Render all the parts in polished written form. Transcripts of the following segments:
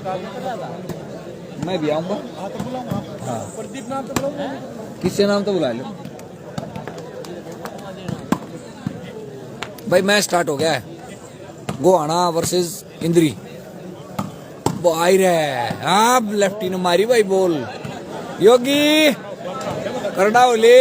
मैं भी आऊंगा। हाँ प्रदीप नाम तो बुलाओ, किससे नाम तो बुला लो भाई। मैच स्टार्ट हो गया है, गोहाना वर्सेस इंद्री। वो आई रहे, हाँ लेफ्टी ने मारी भाई बॉल। योगी करना ओले,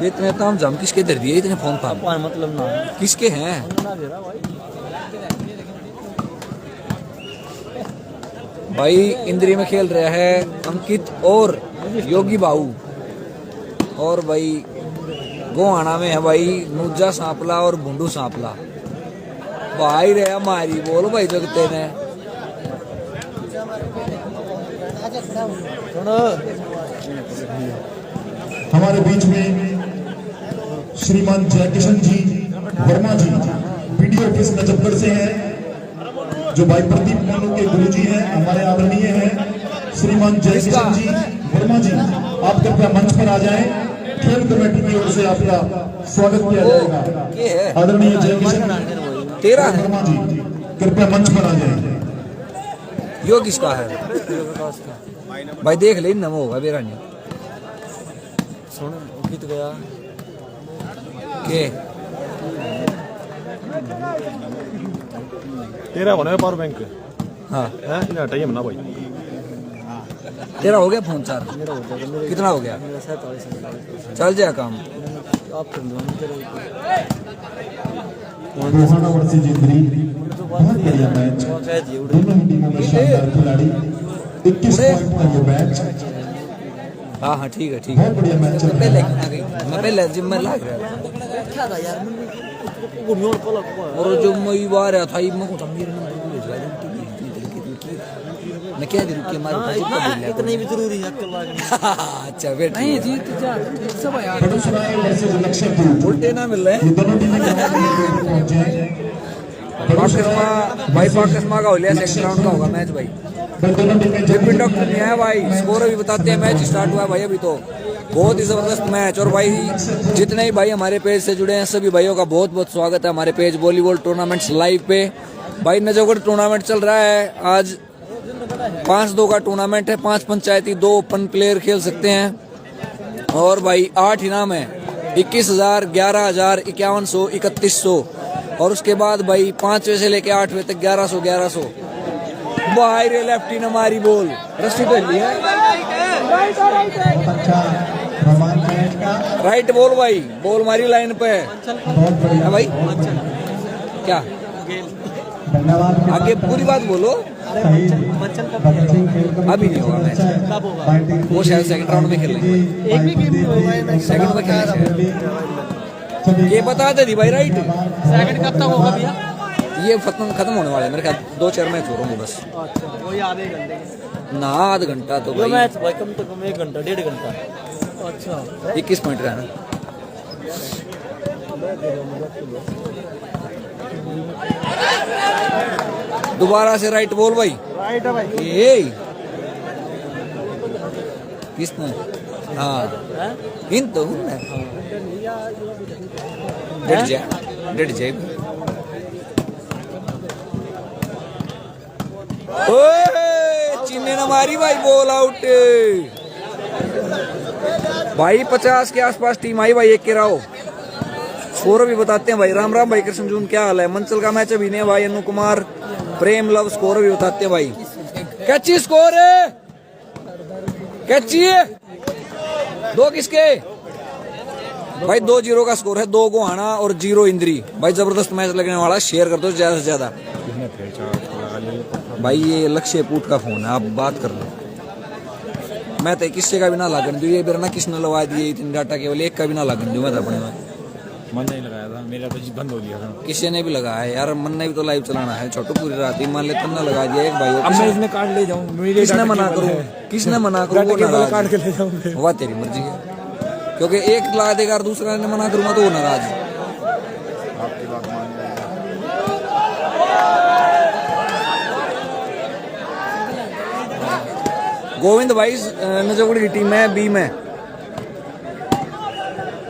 इतने ताम जाम किसके दर दिए, इतने फोन फाम मतलब ना किसके हैं। भाई इंद्री में खेल रहे हैं अंकित और योगी बाबू, और भाई गोहाना में है भाई नूजा सांपला और बुंडू सांपला। भाई रे हमारी बोल भाई जगते ने। हमारे बीच में श्रीमान जयकिशन जी वर्मा जी वीडियो ऑफिस नजफगढ़ से हैं, जो भाई प्रदीप मानू के गुरु जी हैं, हमारे आदरणीय हैं श्रीमान जयकिशन जी वर्मा जी। आप कृपया मंच पर आ जाएं, खेल कमेटी की ओर से आपका स्वागत किया जाएगा। आदरणीय जयकिशन तेरा है वर्मा जी कृपया मंच पर आ जाएं। यो किसका है भाई, देख ले नमो होगा मेरा नहीं सुन गीत गया के तेरा होना है पावर बैंक। हाँ है इन्हें हटाइए मना भाई। तेरा हो गया फोन चार, कितना हो गया? चल जाए काम। गोहाना वर्सेस इंद्री, बहुत बढ़िया मैच, दोनों ही टीमों में शानदार खिलाड़ी। 21 पॉइंट का ये मैच। हाँ हाँ ठीक है ठीक है। बहुत बढ़िया मैच चल रहा है। मैं पहले जिम में लाग रहा और जो मैं बाहर आया था मेरे नंबर को भेजवा दे। मैं क्या करूँ कि हमारे इतनी भी जरूरी है अच्छा बेटा नहीं जीत जा सब यार बेगूसराय वर्सेस लक्ष्यपुर, उल्टे ना मिल रहे ये दोनों टीमें पहुंचे हैं। भाई पाकिस्तान का हो लिया, सेकंड राउंड का होगा मैच भाई। दोनों टीमें जेपी डॉक्टर नहीं है भाई, स्कोर भी बताते हैं। मैच स्टार्ट हुआ है भाई अभी तो, बहुत ही जबरदस्त मैच। और भाई जितने ही भाई हमारे पेज से जुड़े हैं सभी भाइयों का बहुत बहुत स्वागत है हमारे पेज वॉलीबॉल टूर्नामेंट्स लाइव पे। भाई नजफगढ़ टूर्नामेंट चल रहा है, आज 5-2 का टूर्नामेंट है। 5 पंचायती, 2 ओपन प्लेयर खेल सकते हैं। और भाई 8 इनाम है, 21,000, 11,000, 5100, 3100। और उसके बाद भाई 5वीं से लेके 8वीं तक 1100। भाई रे लेफ्टी ने मारी बॉल, रस्सी पे ली है। राइट बॉल भाई, बॉल मारी लाइन पे है भाई। क्या आगे पूरी बात बोलो। अभी नहीं होगा मैच, वो शायद सेकंड राउंड में खेलेंगे, सेकंड में खेलेंगे। ये बता दे दी भाई राइट, सेकंड कब तक होगा भैया? ये खत्म होने वाले मेरे ख्याल 2-4 मैच हो रहे हैं बस। अच्छा वही आधे घंटे ना आध घंटा तो भाई मैच भाई कम से कम 1 घंटा 1.5 घंटा। अच्छा 21 पॉइंट का है। दोबारा से राइट बॉल भाई, राइट है भाई। ये किसने? हाँ इन तो डेढ़ जाए। चीने ने मारी भाई बॉल आउट भाई। 50 के आसपास टीम आई भाई, एक के राव। स्कोर भी बताते हैं भाई। राम राम भाई कृष्ण जून, क्या हाल है? मंचल का मैच अभी नहीं भाई। अनु कुमार प्रेम लव स्कोर भी बताते हैं भाई। कैची स्कोर है, कैची है 2 किसके भाई? 2-0 का स्कोर है, 2 गोहाना और 0 इंद्री। भाई जबरदस्त मैच लगने वाला, शेयर कर दो ज्यादा से ज्यादा भाई। ये लक्ष्य पूट का फोन है, आप बात कर लो। मैं तो किससे का भी ना लागन दूं, ये ना किसने लगा दिए इतनी डाटा, केवल एक का भी ना लागन दूं मैं तो अपने में। मन नहीं लगाया था मेरा, तो बंद हो गया था। किसी ने भी लगाया यार, मन ने भी तो लाइव चलाना है। छोटू पूरी रात ही मान ले तुमने लगा दिया एक भाई। अब मैं इसमें कार्ड ले जाऊं, किसने मना करूं, किसने मना करूं? वो कार्ड के ले जाऊं, वह तेरी मर्जी है, क्योंकि एक लगा देगा और दूसरा ने मना करूंगा तो वो नाराज। आपकी बात मान गोविंद भाई नजफगढ़ की टीम है बी में।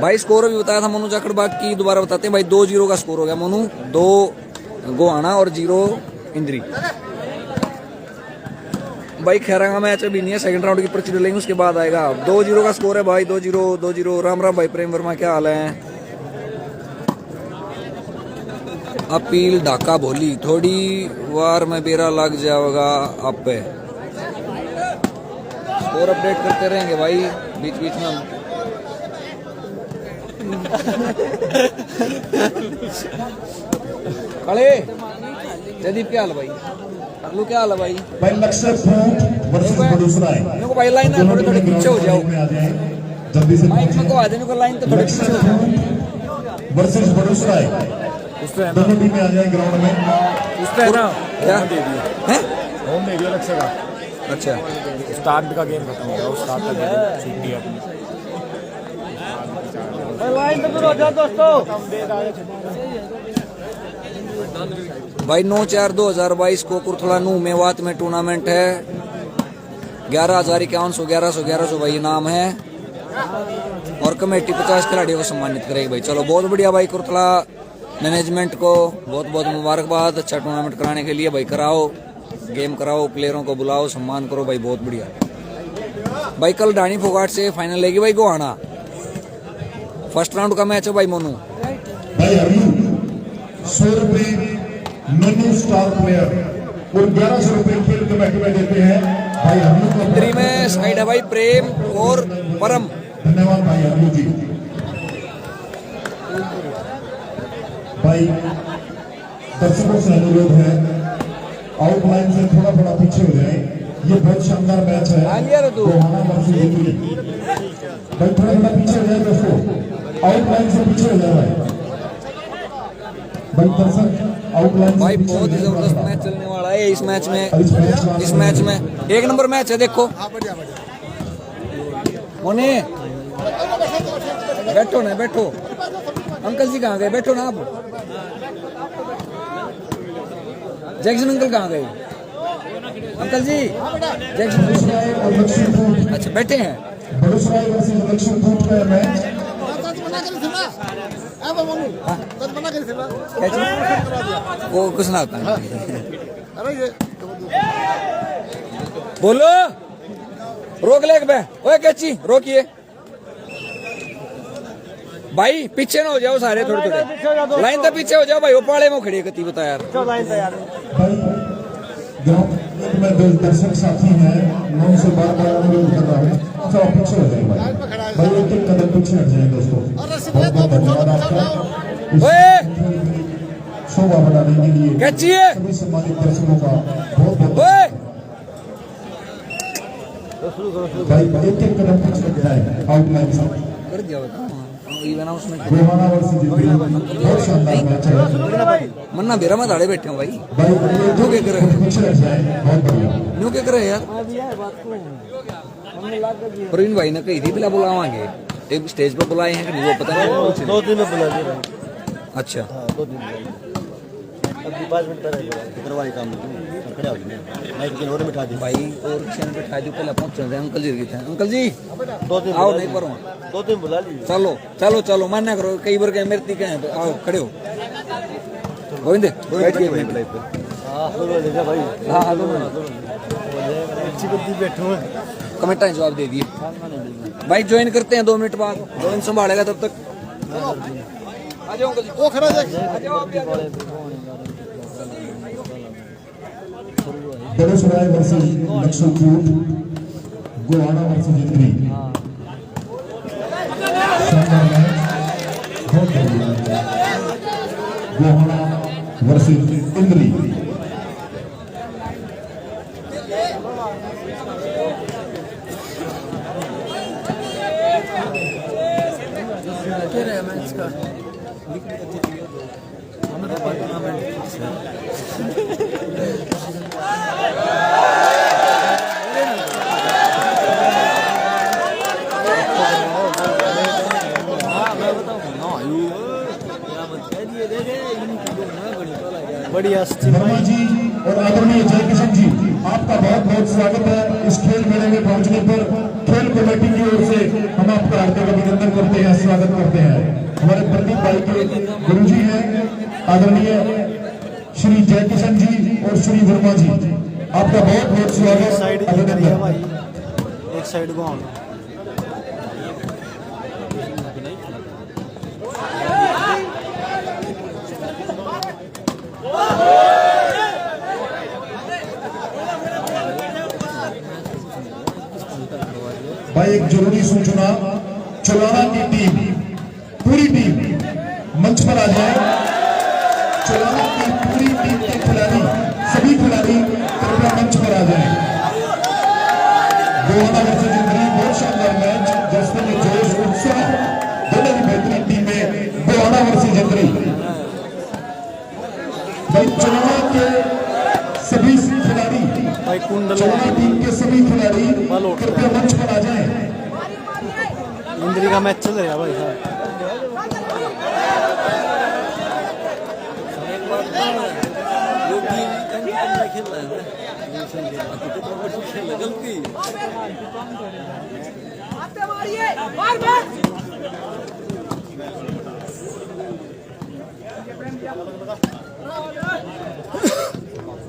भाई स्कोर भी बताया था मोनू जाखड़, बाकी दोबारा बताते हैं भाई। 2-0 का स्कोर हो गया मोनू, 2 गोहाना और 0 इंद्री। भाई खैरा का मैच अभी नहीं है, सेकंड राउंड की पर्ची लेंगे उसके बाद आएगा। 2-0 का स्कोर है भाई, 2-0। राम राम भाई प्रेम वर्मा, क्या हाल है? अपील ढाका भोली, थोड़ी वार में बेरा लग जाएगा आप पे। स्कोर अपडेट करते रहेंगे भाई बीच बीच में। खड़े जदीप, क्या हाल भाई? अगलू क्या हाल है भाई? भाई लक्ष्य फूट वर्सेस बड़ूसराय। मेरे को भाई लाइन ना थोड़े पीछे हो जाओ, जल्दी से माइक में को आ देने को लाइन तो थोड़े पीछे हो जाओ। वर्सेस बड़ूसराय, उस पे है ना, दोनों टीमें आ जाए ग्राउंड में। उस पे है ना, क्या होम दे दिया, है? होम दे दिया लक्ष्य का। अच्छा स्टार्ट का गेम खत्म हो गया, उस स्टार्ट का गेम छुट्टी है अपनी। लाइन पे हो जाओ दोस्तों। भाई 9/4/2022 को कुरथला नू मेवात में टूर्नामेंट है। 11,051 1100 भाई नाम है, और कमेटी 50 खिलाड़ियों को सम्मानित करेगी भाई। चलो बहुत बढ़िया भाई, कुरथला मैनेजमेंट को बहुत बहुत मुबारकबाद। अच्छा टूर्नामेंट कराने के लिए भाई, कराओ गेम, कराओ प्लेयरों को बुलाओ, सम्मान करो भाई, बहुत बढ़िया भाई। कल डानी फोगाट से फाइनल लेगी भाई गोहाना, फर्स्ट राउंड का मैच है भाई मोनू। भाई अभी 100 रुपए नन्नू स्टार प्लेयर और 1100 रुपए खेल कमेटी में देते हैं भाई अभी को। इंद्री में साइड है भाई प्रेम और परम। धन्यवाद भाई अभी जी। भाई दर्शकों से अनुरोध है, आउटलाइन से थोड़ा थोड़ा पीछे हो जाए। ये बहुत शानदार मैच है गोहाना वर्सेस इंद्री। भाई थोड़ा थोड़ा पीछे हो जाए दोस्तों, आउटलाइन से पीछे हो जाए भाई दर्शक आउटलाइन भाई बहुत ही जबरदस्त मैच चलने वाला है इस मैच में। एक नंबर मैच है देखो। मोने बैठो ना, बैठो। अंकल जी कहाँ गए? बैठो ना आप। जैक्सन अंकल कहाँ गए? अंकल जी जैक्सन, अच्छा बैठे हैं। बड़ूसराय वर्सेस लक्ष्मणपुर का मैच। क्या चीज? वो कुछ ना होता है। बोलो, रोक ले बे। ओए कैची रोकिए भाई, पीछे ना हो जाओ सारे, थोड़े थोड़े लाइन तो पीछे हो जाओ भाई। वो पाले में खड़ी कती बता यार। भाई ग्राउंड में दो दर्शक साथी हैं, मैं उनसे बार बार अनुरोध कर रहा हूँ, थोड़ा पीछे हो जाए भाई एक कदम पीछे हट जाए दोस्तों। बहुत बहुत धन्यवाद आपका ओए शोभा बढ़ाने के लिए कैची है सभी सम्मानित दर्शकों का बहुत बहुत ओए। भाई एक कदम पीछे हट जाए आउटलाइन से। कर दिया बता इवन अनाउंसमेंट। गोहाना वर्सेस इंद्री बहुत शानदार मैच है मन्ना बेरा में दाड़े बैठे हो भाई। भाई क्यों क्या कर रहे हैं? पीछे हट जाए, बहुत बढ़िया। क्यों क्या कर रहे हैं यार? प्रवीण भाई ने कही थी बिला बुलावांगे, एक स्टेज पर बुलाए हैं कि नहीं वो पता नहीं। 2 दिन में बुला दिया। अच्छा 2 दिन अभी 5 मिनट पहले करवाई काम खड़ा हो गया। मैं एक और बिठा दी भाई, और चैनल पे ठाई पहले पहुंच चल रहे हैं। अंकल जी गए थे। अंकल जी 2 दिन आओ, नहीं पर 2 दिन बुला ली। चलो चलो चलो, मान्य करो, कई बार कहे मेरे तीखे हैं, आओ खड़े हो। गोविंद बैठ के हां बोलो ले जा भाई। हाँ हाँ दोनों अच्छी गद्दी बैठो हैं। कमेंट ने जवाब दे दिए भाई। ज्वाइन करते हैं 2 मिनट बाद, गोविंद संभालेगा तब तक। आ जाओ अंकल जी। वो खड़ा देख बड़ूसराय वर्सेस लक्ष्मणपुर, गोहाना वर्सेस इंद्री। शानदार मैच, बहुत बढ़िया। गोहाना वर्सेस इंद्री। बढ़िया वर्मा जी और आदरणीय जयकिशन जी, आपका बहुत बहुत स्वागत है इस खेल मेले में पहुंचने पर। खेल कमेटी की ओर से हम आपका हार्दिक अभिनंदन वेलकम करते हैं, स्वागत करते हैं। हमारे प्रदीप भाई के गुरुजी हैं आदरणीय श्री जयकिशन जी और श्री वर्मा जी, आपका बहुत बहुत स्वागत, साइड अभिनंदन। भाई एक साइड को आना। भाई एक जरूरी सूचना, चुलाना की टीम, पूरी टीम मंच पर आ जाए। चुलाना की पूरी टीम के खिलाड़ी, सभी खिलाड़ी कृपया मंच पर आ जाए। गोवाना वर्सेस इंद्री, बहुत शानदार मैच, जिसमें जोश उत्साह दोनों की बेहतरीन टीमें, गोवाना वर्सेस इंद्री। भाई चुलाना के सभी खिलाड़ी, भाई कुंडल चुनाव टीम के सभी खिलाड़ी कृपया मंच पर आ जाएं। इंद्री का मैच चल रहा है भाई साहब।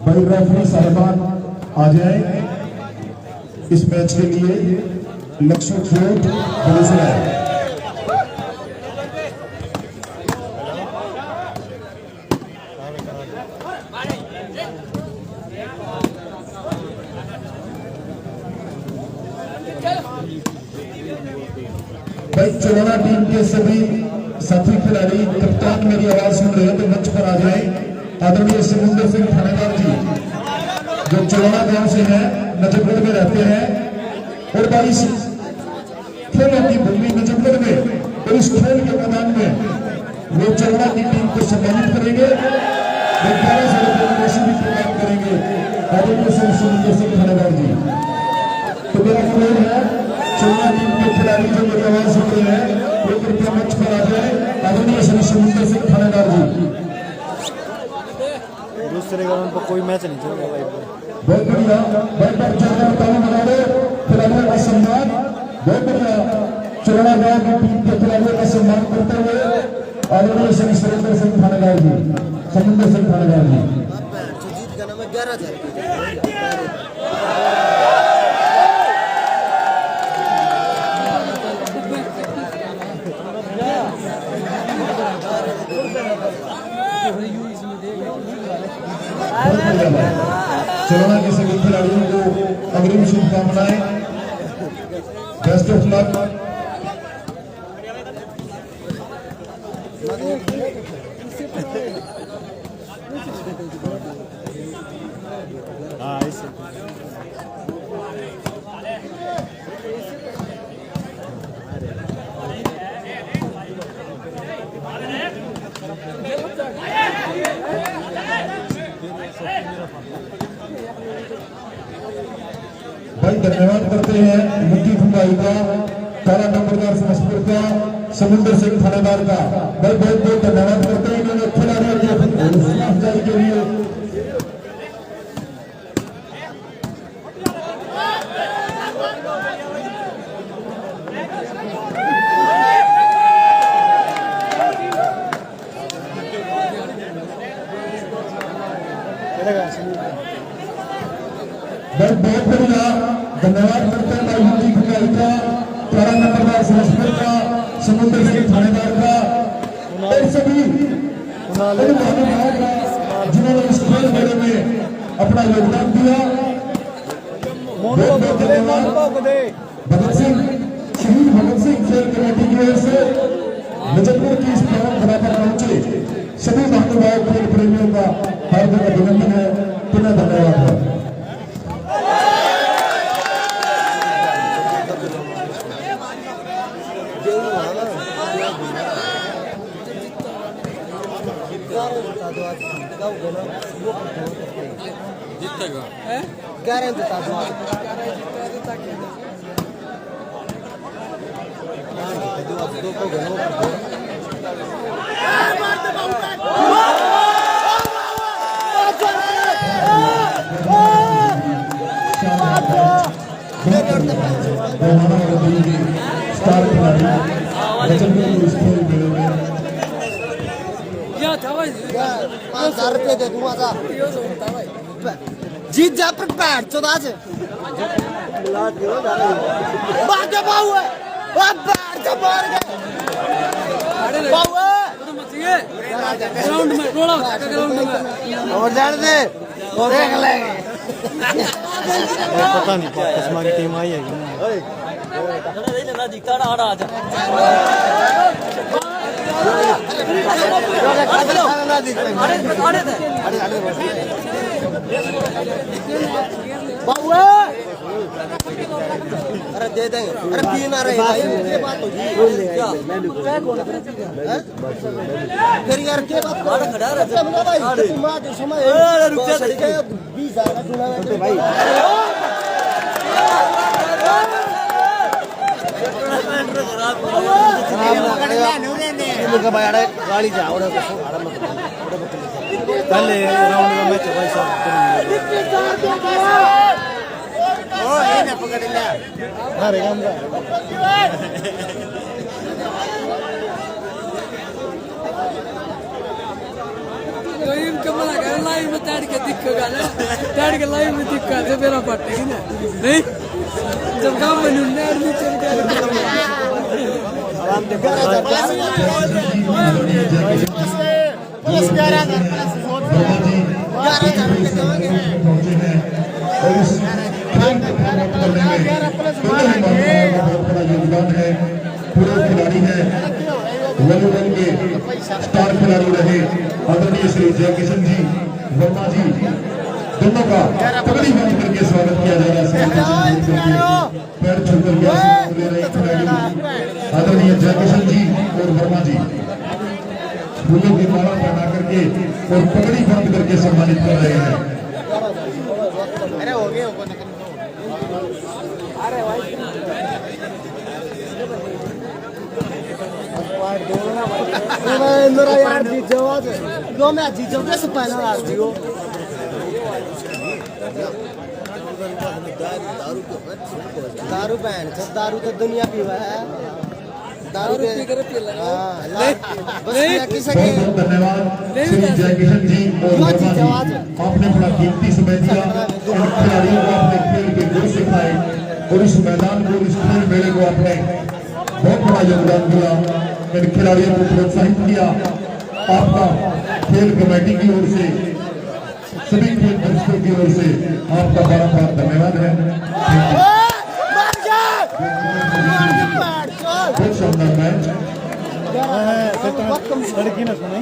भाई रेफरी साहिबान आ जाए इस मैच के लिए। लक्ष्य चोट है। भाई चुनाना टीम के सभी साथी खिलाड़ी, कप्तान मेरी आवाज सुन रहे हैं तो मंच पर आ जाए। आदरणीय समुंदर सिंह थानेदार जी जो चुनाना गांव से हैं, नजफगढ़ में रहते हैं, और भाई खेलों की भूमि नजफगढ़ में और इस खेल के मैदान में वो चुनाना की टीम को सम्मानित करेंगे। 1100 रुपये की राशि भी प्रदान करेंगे आदरणीय समुंदर सिंह थानेदार जी। तो मेरा अनुरोध है, चुनाना टीम के खिलाड़ी जो मेरी आवाज सुन रहे हैं वो कृपया मंच पर आ जाए। आदरणीय श्री समुंदर सिंह थानेदार जी। दूसरे ग्राउंड पर कोई मैच नहीं चल रहा भाई। बहुत बढ़िया भाई, पर चार ताली बना दो खिलाड़ियों का सम्मान। बहुत बढ़िया, चुनाना गांव की टीम के खिलाड़ियों का सम्मान करते हुए आदरणीय श्री समुंदर सिंह थानेदार जी, समुंदर सिंह थानेदार जी। जीत का नंबर 11 चुनाना के सभी खिलाड़ियों को अग्रिम शुभकामनाएं, बेस्ट ऑफ लक। हाँ ऐसे भाई धन्यवाद करते हैं मुक्ति भुंगाई का, काला नंबरदार समस्तीपुर का, समुंदर सिंह थानेदार का। भाई बहुत बहुत धन्यवाद करते हैं इन्होंने खिलाड़ियों की हौसला अफजाई के लिए। बहुत बहुत बढ़िया धन्यवाद करते हैं भाई मुक्ति भुंगाई का, काला नंबरदार समस्तीपुर का, समुंदर सिंह थानेदार का, और सभी जिन्होंने इस खेल मेले में अपना योगदान दिया। बहुत बहुत धन्यवाद। भगत सिंह, शहीद भगत सिंह खेल कमेटी की ओर से नजफगढ़ की इस पावन धरा पर पहुंचे सभी महानुभाव खेल प्रेमियों का हार्दिक अभिनंदन है, पुनः धन्यवाद है। जीतेगा 11 बता दो दो को स्टार खिलाड़ी गजलपुर स्थल मेले में 5,000 रुपये दे दूंगा था जीत जा पर पैर चौदह से बात बाहु है पैर से मार गए बाहु है ग्राउंड में रोड़ा ग्राउंड में और जाने दे और देख लेंगे पता नहीं किस्मा की टीम आई है अरे दे देंगे अरे तीन आ रहे भाई ये बात होगी फिर यार क्या बात कर खड़ा रहा भाई मां जो समय 20,000 का टूर्नामेंट भाई गाड़ी जाओ पहले राउंड में मैच भाई साहब अरे गंदा लाइव कमला कर लाइव में तड़ के दिखेगा ना तड़ के लाइव में दिखा तो मेरा पटेगी ना नहीं जब काम में नेट नीचे पहुंचे हैं और इस खेल को प्रमोट करने में बड़ा योगदान है। पूरे खिलाड़ी हैं वॉलीबॉल के स्टार खिलाड़ी रहे आदरणीय श्री जयकिशन जी वर्मा जी दोनों का पगड़ी बांध करके स्वागत किया जा रहा है। पैर छूकर के ले रहे खिलाड़ी आदरणीय जयकिशन जी और वर्मा जी फूलों की माला पहना करके और पगड़ी बांध करके सम्मानित कर रहे हैं। अरे हो गए मेरा यार जीत जाओ दो मैच जीत जाओ कैसे पहला हार दियो दारू बहन दारू तो दुनिया पीवा है दारू पी कर पी लगा बस किसी के बहुत धन्यवाद श्री जयकिशन जी और वर्मा जी आपने बड़ा कीमती समय दिया इन खिलाड़ियों को आपने खेल के गुर सिखाए और इस मैदान को इस खेल मेले को आपने बहुत बड़ा योगदान दिया इन खिलाड़ियों को प्रोत्साहित किया। आपका खेल कमेटी की ओर से सभी खेल दर्शकों की ओर से आपका बार-बार धन्यवाद है। बहुत शानदार मैच लड़की ने सुनाई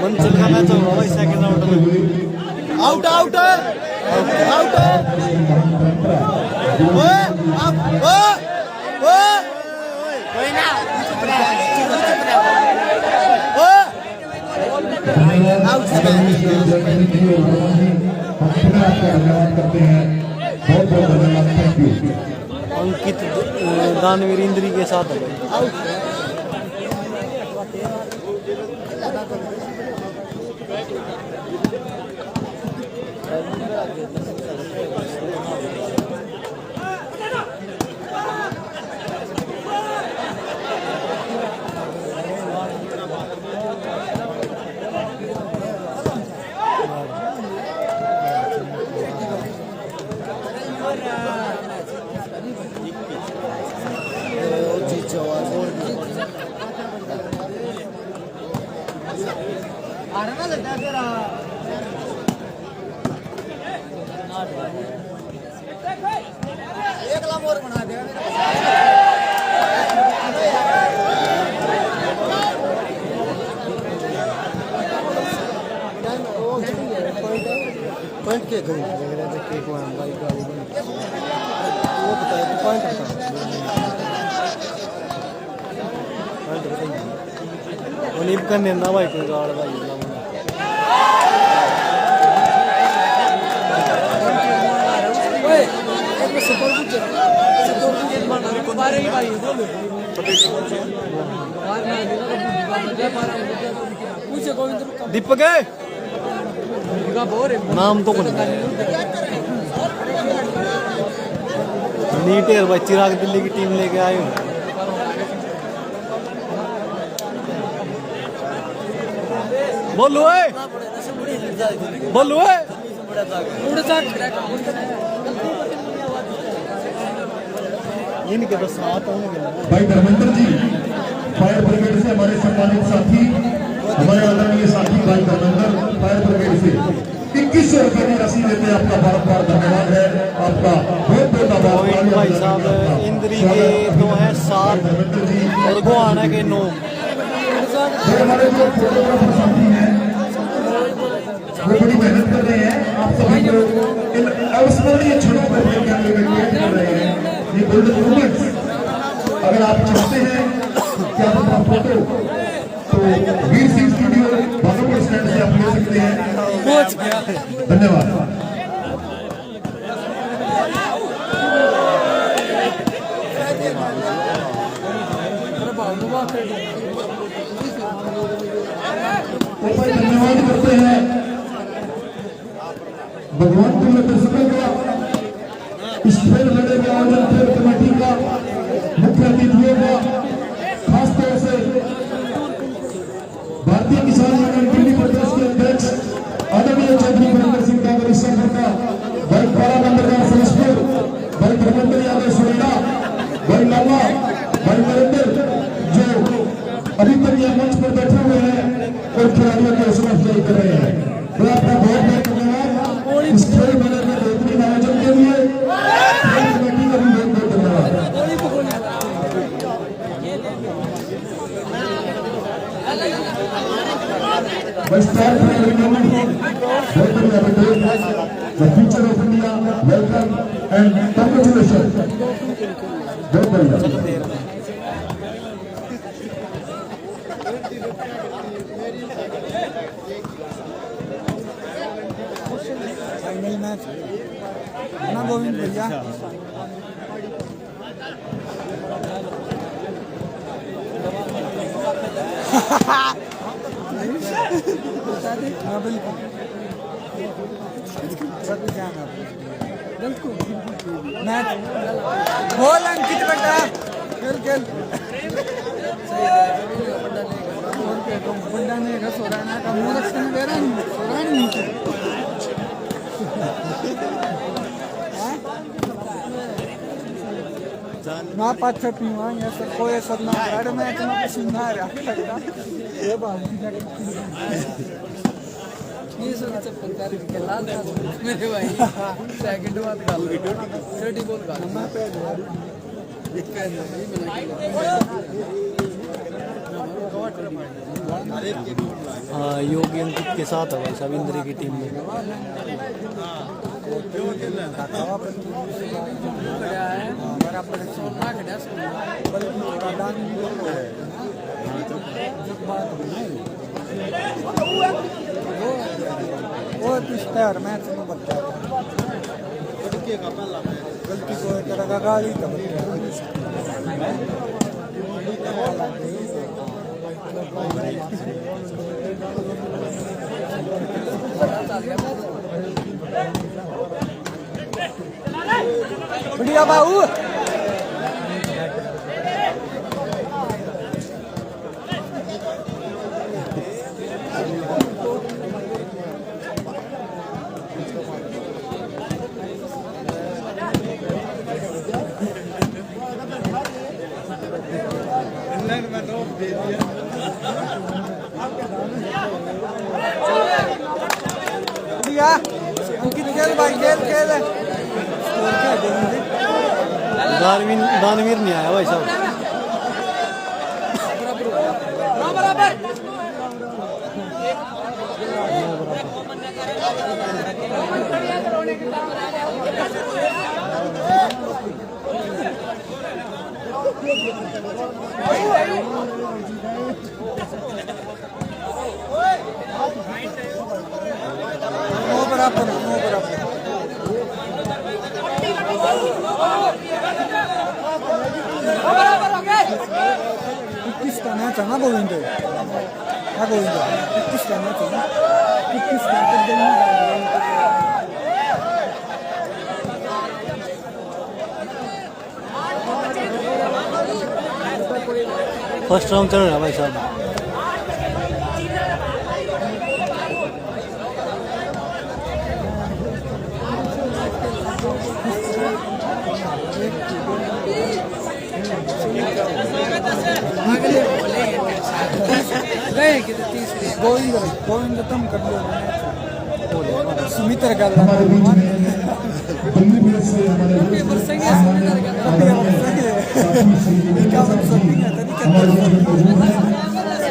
मंच का मैच हो रहा है सेकंड राउंड में आउट आउट आउट कोई ना धन्यवाद करते हैं बहुत बहुत धन्यवाद थैंक यू। अंकित दानवीर इंद्री के साथ है एक लाख और बना दे पॉइंट के करें एक वन बाइक गाड़ी वो बताए तो पॉइंट उन्हीं करने ना भाई कोई गाड़ भाई दीपक है नाम तो नीट है भाई, चिराग दिल्ली की टीम लेके आए हो। बोलो बोलो इनके तो साथ होंगे भाई धर्मेंद्र जी फायर ब्रिगेड से हमारे सम्मानित साथी, हमारे आदरणीय साथी भाई धर्मेंद्र फायर ब्रिगेड से 2100 रुपए की राशि देते हैं। आपका बार बार धन्यवाद है, आपका बहुत बहुत आभार। भाई साहब इंद्री के तो है 7 और गोहाना के 9। हमारे जो फोटोग्राफर साथी हैं वो बड़ी मेहनत कर रहे हैं, आप सभी को इन अविस्मरणीय क्षणों को अपने कैमरे में कैद कर रहे हैं। ये गोल्डन मोमेंट्स अगर आप चाहते हैं कि आप अपना फोटो तो वीर सिंह स्टूडियो भागलपुर स्टैंड से आप ले सकते हैं। धन्यवाद। धन्यवाद करते हैं भगवान को दर्शकों का, इस खेल मेले में आयोजन खेल कमेटी का, मुख्य अतिथियों का, खासतौर से भारतीय किसान यूनियन दिल्ली प्रदेश के अध्यक्ष आदरणीय चौधरी वीरेंद्र सिंह यादव ईश्वर का, भाई 12 नंबर का सलसपुर, भाई धर्मेंद्र यादव सुरेला, भाई लाला, भाई नरेंद्र जो अभी तक यह मंच पर बैठे हुए हैं और खिलाड़ियों की हौसला अफजाई कर रहे हैं। तो आपका बहुत बहुत धन्यवाद। इस खेल मेले में बेहतरीन आयोजन के लिए खेल कमेटी का भी बहुत बहुत धन्यवाद। The future of India, welcome and congratulations. बहुत बढ़िया। फाइनल मैच ना गोविंद भैया मैच बोल अंकित बेटा खेल खेल बंदा ने सोराना का मूरख से मेरा सोरान नीचे ना पाछे पीवा या सब कोई सब ना गाड़ में इतना पसीना आ रहा है ये बात ये सब चप्पल कर के लाल मेरे भाई सेकंड बात कर लो छठी बॉल का मैं पे हाँ योगी अंकित के साथ है सब इंद्री की टीम में। वो पिस्तार मैच में बच्चा गलती को करेगा गाली तो बढ़िया बाबू अंकित खेल भाई खेल खेल दानवीर नहीं आया भाई साहब। बराबर किसका मैच है ना गोविंद क्या गोविंद किसका मैच है ना किसका फर्स्ट राउंड चल रहा है भाई साहब। गए कि तीसरी गोविंद गोविंद तुम कर लो सुमित्र का हमारे बीच में दिल्ली पुलिस से हमारे बरसेंगे सुमित्र का हमारे बीच में मौजूद हैं।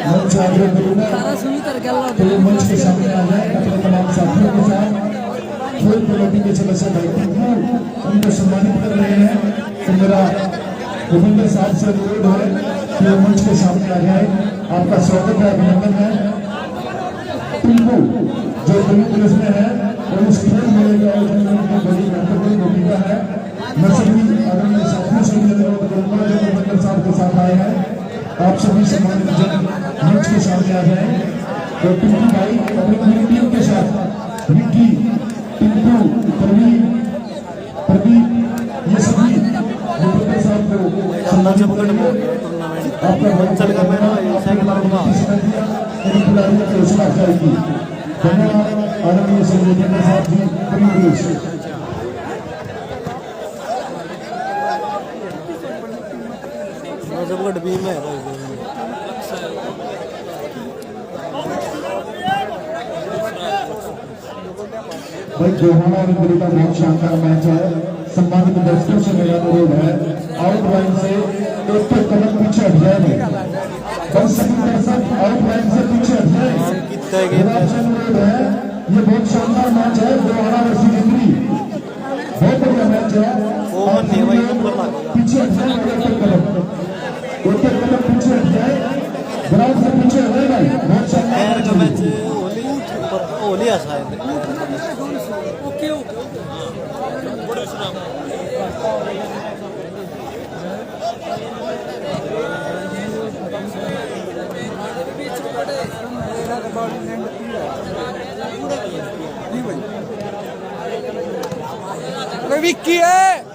मंच से आग्रह करूंगा सारा सुमित्र का तो वो मंच के सामने आ जाए अपने तमाम साथियों के साथ खेल कमेटी के सदस्य भाई टिंकू उनको सम्मानित कर रहे हैं। तो मेरा भूपेंद्र साहब से अनुरोध है कि वो मंच के सामने आ जाए। आपका स्वागत है, अभिनंदन है। टिंकू जो दिल्ली पुलिस में है और उस खेल मेले के आयोजन में उनकी बड़ी महत्वपूर्ण भूमिका है। मैं सभी आदरणीय साथियों से अनुरोध करूंगा जो भूपेंद्र साहब के साथ आए हैं, आप सभी सम्मानित जन मंच के सामने आ जाएं। तो टिंकू भाई अपनी पूरी टीम के साथ विक्की, टिंकू, प्रदीप ये सभी भूपेंद्र साहब को आपका चल गया मेरा साइकिल लगा खिलाड़ियों की हौसला अफजाई की। धन्यवाद आदरणीय श्री भूपेंद्र साहब जी। जबगढ़ भी में भाई जोहाना और इंद्री का बहुत शानदार मैच है। सम्मानित दर्शकों से मेरा अनुरोध है आउटलाइन से एक तो कदम पीछे हट जाए। बस सभी दर्शक आउटलाइन से पीछे हट जाए। मेरा आपसे अनुरोध है, ये बहुत शानदार मैच है। जोहाना वर्सेस इंद्री बहुत बढ़िया मैच है। पीछे हट जाए, एक कदम पीछे हट जाए, ग्राउंड से पीछे हट जाए भाई। बहुत शानदार मैच होली आशा है। ओके विक्की है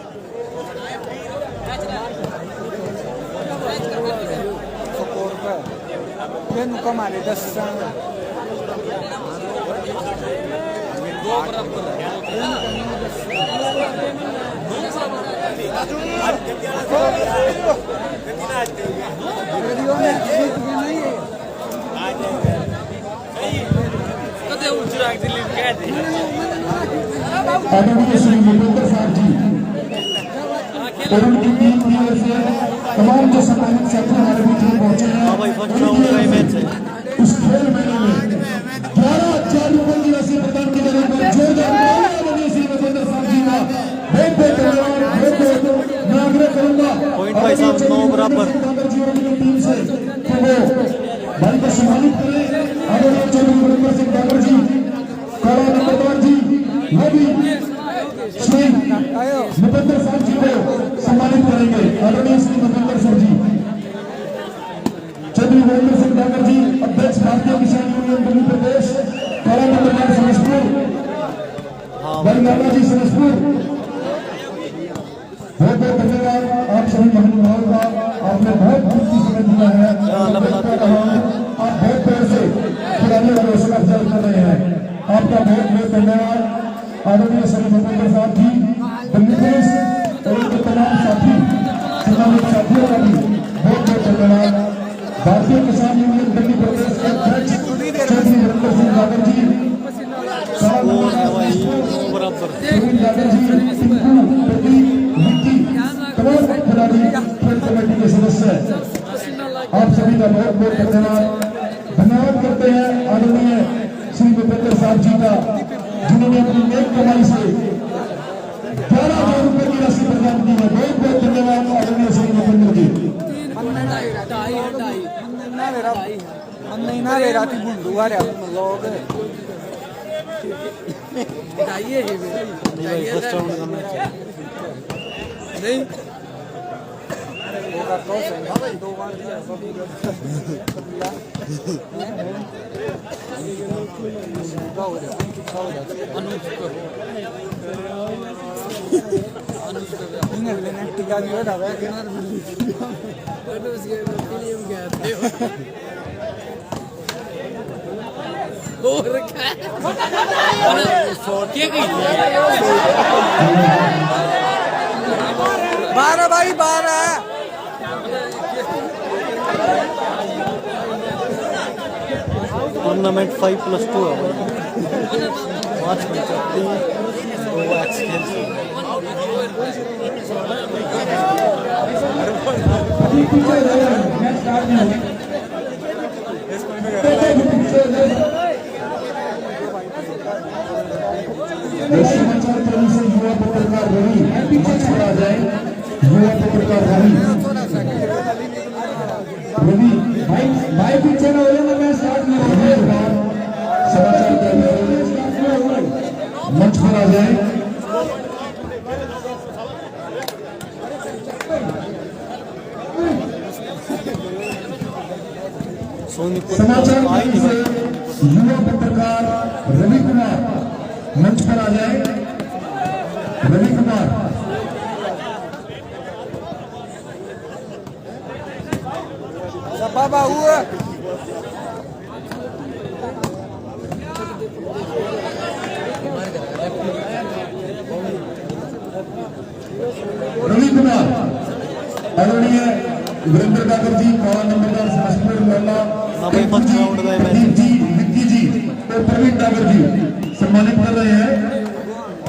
मारे 10 आदरणीय श्री भूपेंद्र साहब जी और उनकी टीम की ओर से तमाम जो सम्मानित साथी हमारे बीच में पहुंचे हैं। भाई फर्स्ट राउंड का मैच है। उस खेल मेले में 11,000 रुपए की राशि प्रदान की जाने पर जोरदार आदरणीय श्री भूपेंद्र साहब जी का बहुत बहुत धन्यवाद। बहुत मैं आग्रह करूंगा पॉइंट भाई साहब 9 बराबर की टीम से कि वो भाई को सम्मानित करें। आदरणीय चौधरी गुरिंदर सिंह डागर जी, काला नंबरदार जी, वो भी श्री भूपेंद्र साहब जी को सम्मानित करेंगे। आदरणीय श्री भूपेंद्र साहब जी, चौधरी गुरिंदर सिंह डागर जी, अध्यक्ष भारतीय किसान यूनियन दिल्ली प्रदेश, काला नंबरदार समस्तीपुर, बरनाला जी समस्तीपुर। बहुत बहुत धन्यवाद आप सभी महानुभावों का। आपने बहुत कीमती समय दिया है। आप बहुत देर से खिलाड़ियों का हौसला अफजाई कर रहे हैं। आपका बहुत बहुत धन्यवाद। आदरणीय श्री भूपेंद्र साहब जी, दिल्ली पुलिस और उनके तमाम साथी सम्मानित साथियों का भी बहुत बहुत धन्यवाद। भारतीय किसान यूनियन दिल्ली प्रदेश के अध्यक्ष चौधरी गुरिंदर सिंह डागर जी, डागर जी, टिंकू, प्रदीप, विक्की, तमाम खिलाड़ी खेल कमेटी के सदस्य, आप सभी का बहुत बहुत धन्यवाद। धन्यवाद करते हैं आदरणीय श्री भूपेंद्र साहब जी का, जिन्होंने अपनी नेक कमाई से 11,000 रुपए की राशि प्रदान की है। बहुत बहुत धन्यवाद आदरणीय श्री भूपेंद्र जी। फर्स्ट राउंड का मैच है। नहीं टीका नहीं बैठा हुआ फिल्म गए थे और क्या 12 भाई 12 टूर्नामेंट 5+2 है समाचार कर्मी से युवा पत्रकार रवि मंच पर आ जाए। युवा पत्रकार रवि भाई पीछे ना हो जाए, मैं स्टार्ट नहीं होगा। समाचार कर्मी मंच पर आ जाए। समाचार कर्मी से युवा पत्रकार रवि कुमार मंच पर आ जाए। रवि कुमार बाबा हुआ रवि कुमार आदरणीय वीरेंद्र डागर जी, काला नंबरदार समस्तीपुर मोहल्ला प्रदीप जी, विक्की जी और प्रवीण डागर जी सम्मानित कर रहे हैं।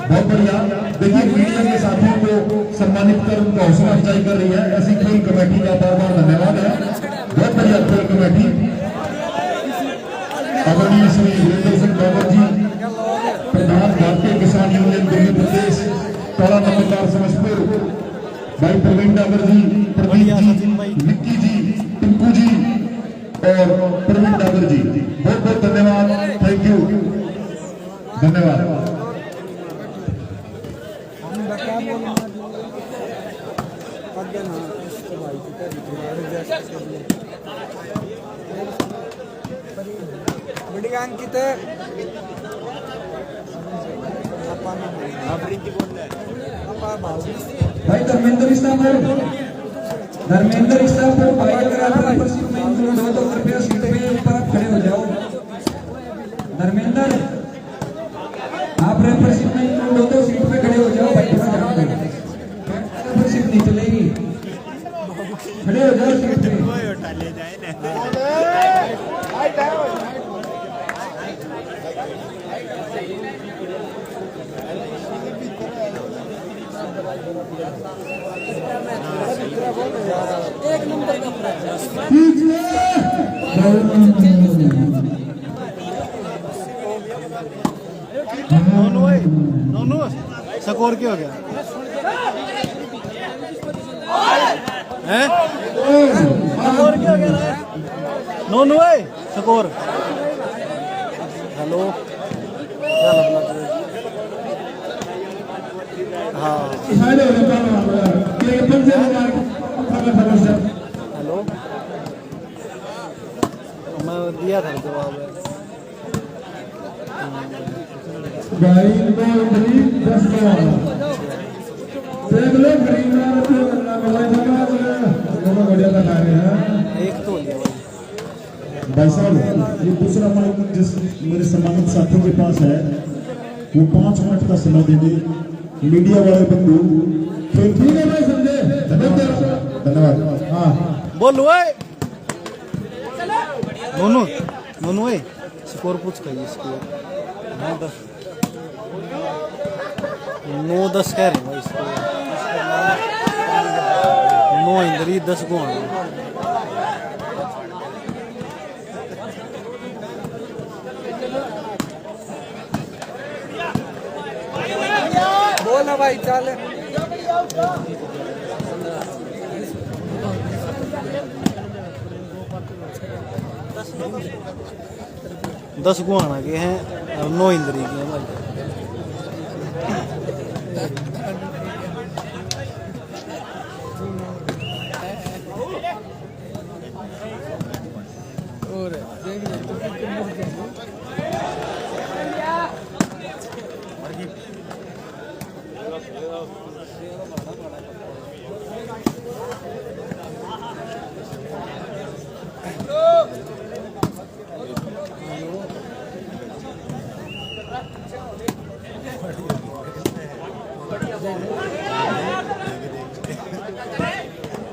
बहुत बढ़िया। देखिए मीडिया के साथियों को सम्मानित कर उनका हौसला अफजाई कर रही है ऐसी खेल कमेटी का बार बार धन्यवाद है। बहुत बढ़िया खेल कमेटी। आदरणीय श्री वीरेंद्र सिंह डागर जी, प्रधान भारतीय किसान यूनियन दिल्ली प्रदेश, काला नंबरदार समस्तीपुर, भाई प्रवीण डागर जी, प्रदीप जी, विक्की जी, टिंकू जी और प्रवीण डागर जी, बहुत बहुत धन्यवाद। थैंक यू, धन्यवाद। बड़ी अंकित भाई धर्मेंद्र इस्तापुर भाई, अगर आप मेंबरशिप में इंक्लूड हो तो कृपया सीट पे ऊपर आप खड़े हो जाओ। धर्मेंद्र, आप मेंबरशिप में इंक्लूड हो तो सीट पे खड़े हो जाओ भाई, थोड़ा ध्यान दो, मेंबरशिप नहीं चलेगी, खड़े हो जाओ सीट पे। एक नंबर का नोनू स्कोर क्या हो गया हैं? स्कोर क्या हो गया नोनू स्कोर? हेलो हाँ हेलो मैं दिया था जवाब। एक तो लिया भाई साहब, ये दूसरा माइक जिस मेरे सम्मानित साथियों के पास है वो 5 मिनट का समय दे दे। मीडिया वाले बंधु ठीक है भाई, समझे? धन्यवाद। हाँ बोलो नोनू नोनू स्कोर पूछ कहिए स्कोर 9-10 कह रहे हैं भाई स्कोर 9 इंद्री 10 को बोला भाई चल 10 गुआना के हैं और 9 इंद्री के हैं भाई। और देख ले तो कितने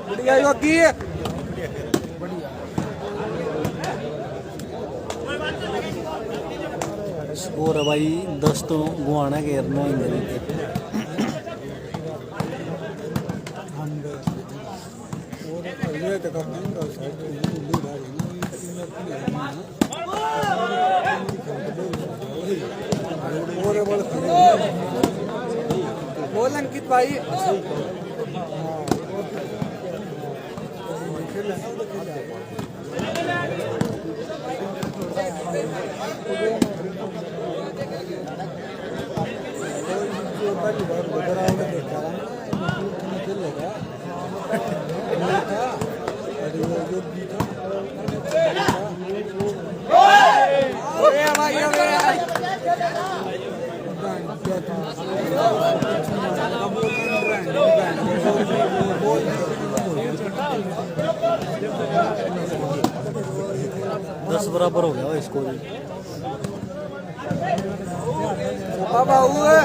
बढ़िया योगी स्कोर है भाई 10 तो गुआना के 9 ही बोल अंकित भाई दस बराबर हो गया स्कोर बाबा हुआ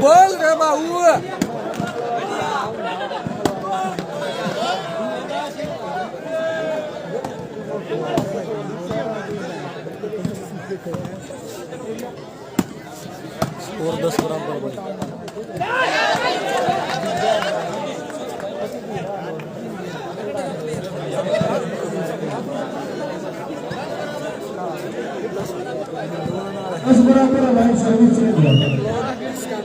बोल रे बाबू स्कोर 10 बराबर भाई बस बराबर हमारी सर्विस चेंज हुआ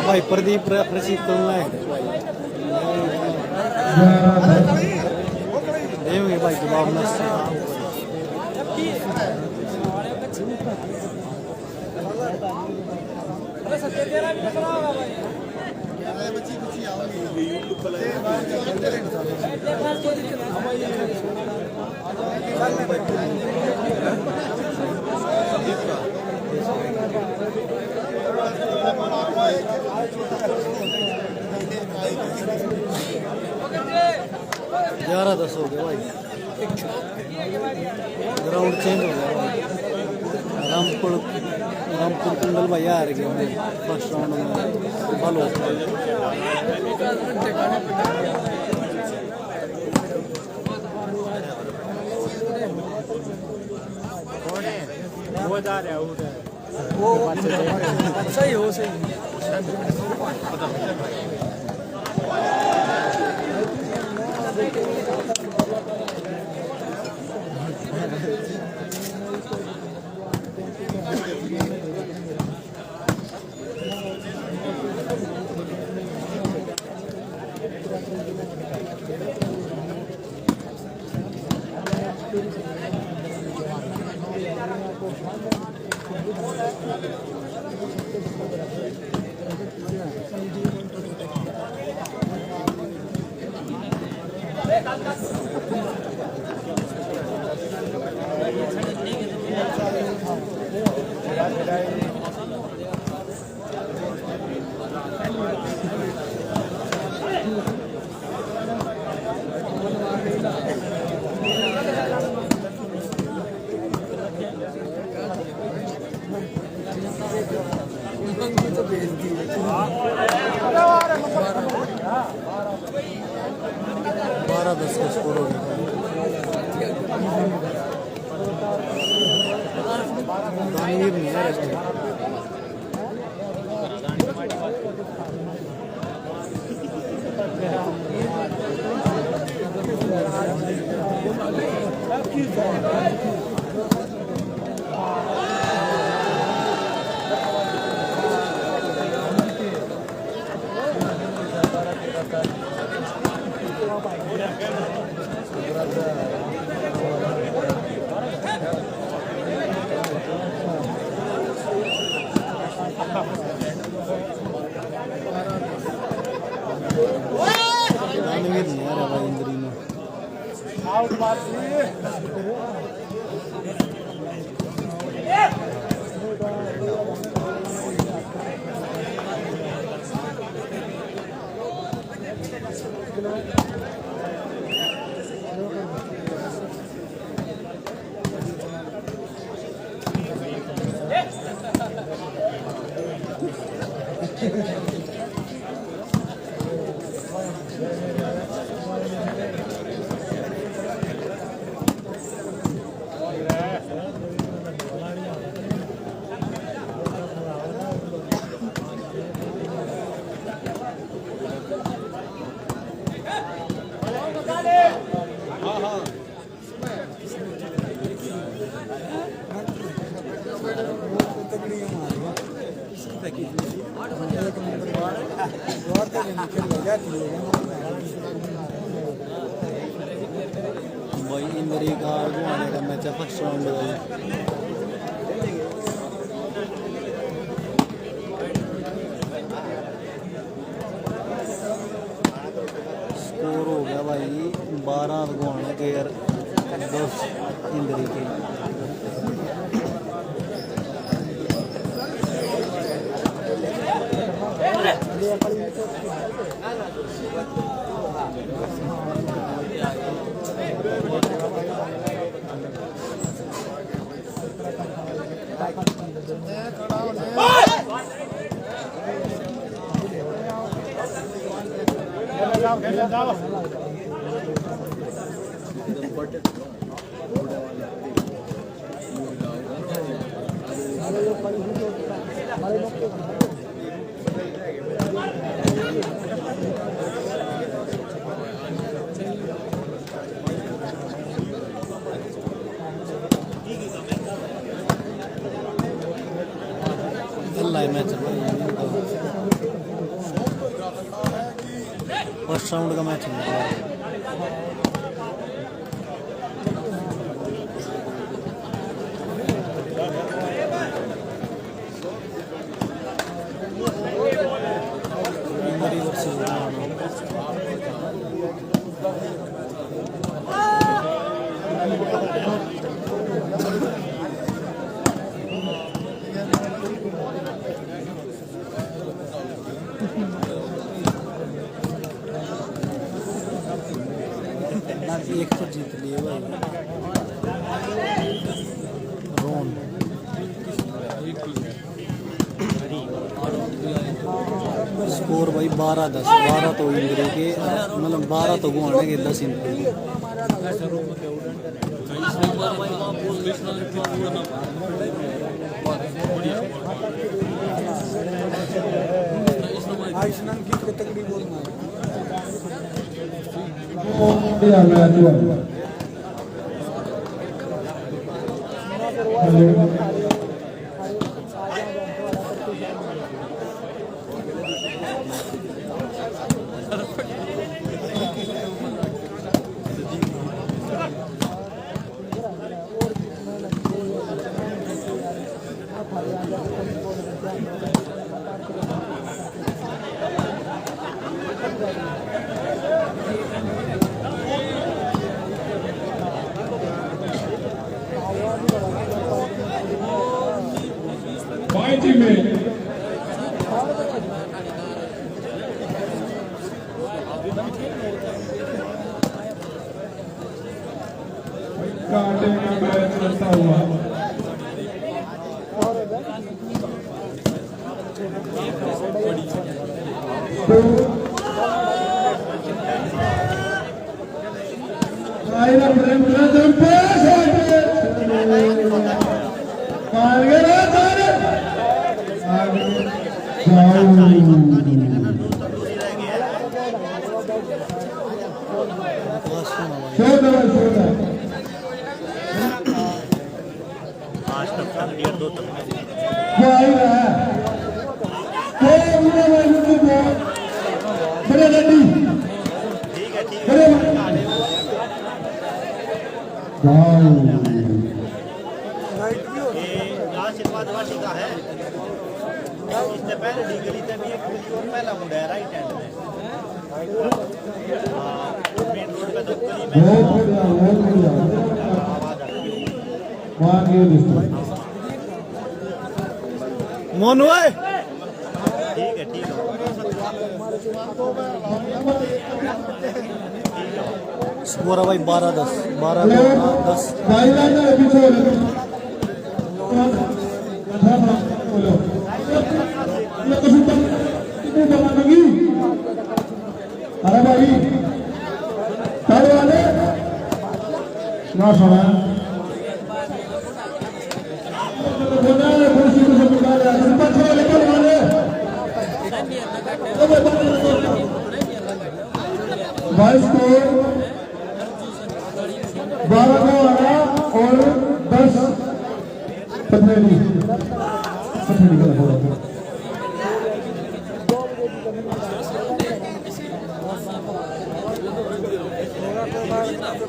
भाई प्रदीप प्रसिद्ध करना है देंगे भाई जवाब ना ग्यारह 10 हो गया भाई ग्राउंड चेंज हो गया भाई रामपुर कुंडल भाई आ रहे फर्स्ट राउंड में फॉलो वो जा रहा है उधर वो सही हो सही 12-10 का स्कोर हो गया। दानवीर नहीं है रहे। दानवीर नहीं है रहा इंद्री में। भाई इंद्री का आने का मैच है फर्स्ट राउंड में। स्कोर हो गया भाई 12 गुआने के 10 इंद्री के। मैच फर्स्ट राउंड का मैच है। एक तो जीत लिए भाई रोन। स्कोर भाई 12-10 12 तो इंद्री के मतलब 12 तो गुआने के 10 इंद्री। कांटे का मैच चलता हुआ आइना प्रेम जम पे मार गया तारे आशीर्वाद वासी का है इससे पहले डी गली से भी एक गली और पहला मुंडा है राइट हैंड में मेन रोड पे तो गली में मोनू है ठीक है स्कोर है भाई 12-10 12-10 अरे भाई तारे वाले ना सुना बाईस को 12 को आना और 10 पत्नी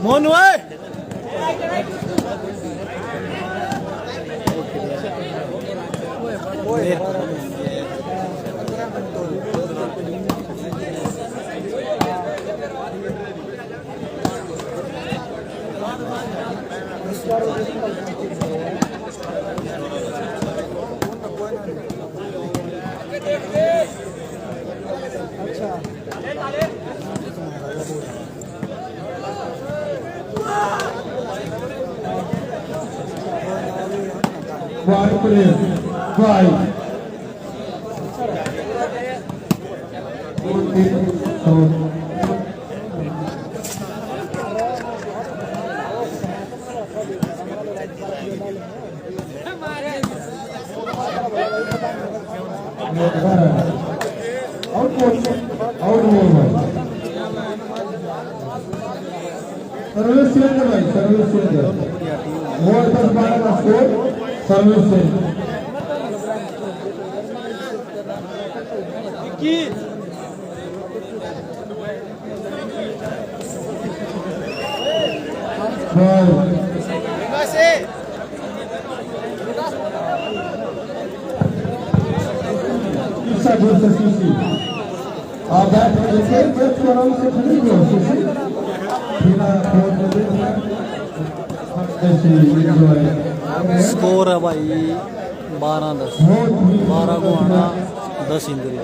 मोनू है Vai preso, vai. Service centre भाई सर्विस सेंटर मोर 10-12 का स्कोर सर्विस सेंटर आप बैठ कर आराम से खड़े हो स्कोर है भाई 12-10 12 को आना 10 इंद्री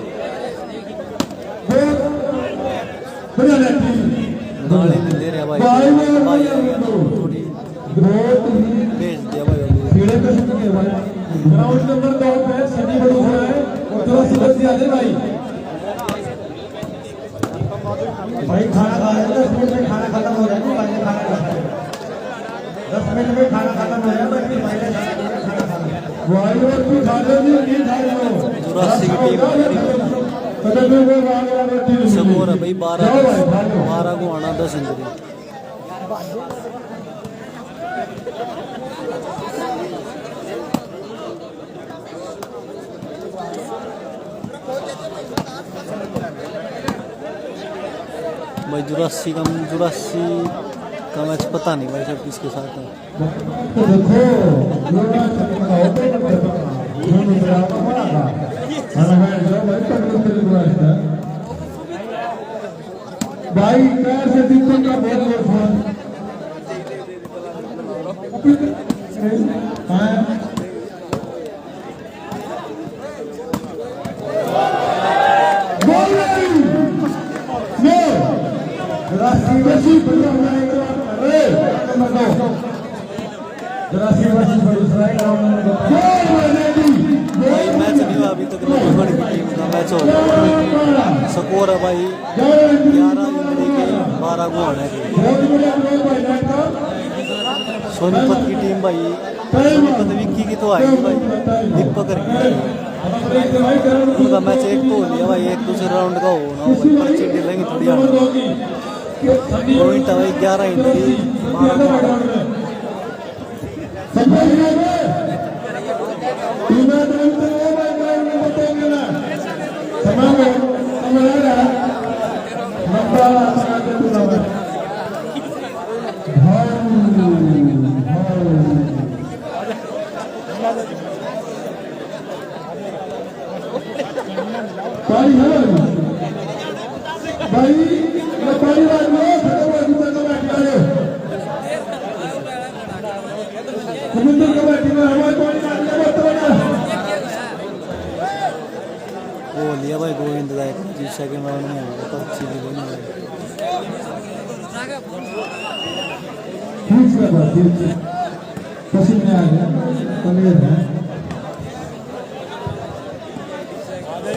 गाड़ी में दे रहे भाई भाई थोड़ी भेज दिया भाई ग्राउंड नंबर 2 पे सनी बड़ी हो रहा है और थोड़ा सीधा से आते भाई भाई खाना खा रहे हैं 10 मिनट में खाना खत्म हो जाएगा भाई ने खाना खा लिया 10 मिनट में खाना खत्म हो जाएगा फिर भाई ने खाना खा लिया भाई और तू खा लो नहीं खा लो 84 की टीम स्कोर है भाई 12 को आना 10 इंद्री भाई 84 का मैच पता नहीं भाई सब किसके साथ है भाई पैर से दीपक का बहुत फोन भाई मैच नहीं हुआ अभी तक नंबर की टीम का मैच हो गया स्कोर है भाई 11 इंद्री के 12 को आना है सोनीपत की टीम भाई, सोनीपत विक्की की तो आएगी भाई, दीपक करके उनका मैच एक तो हो लिया भाई, एक दूसरे राउंड का हो ना भाई, पर्ची डिलेंगे थोड़ी पॉइंट है भाई 11 इंट्री 12 वो लिया भाई गोविंद का जीशा के राउंड में होगा तो अच्छी भी नहीं पसीने आ गया कमी है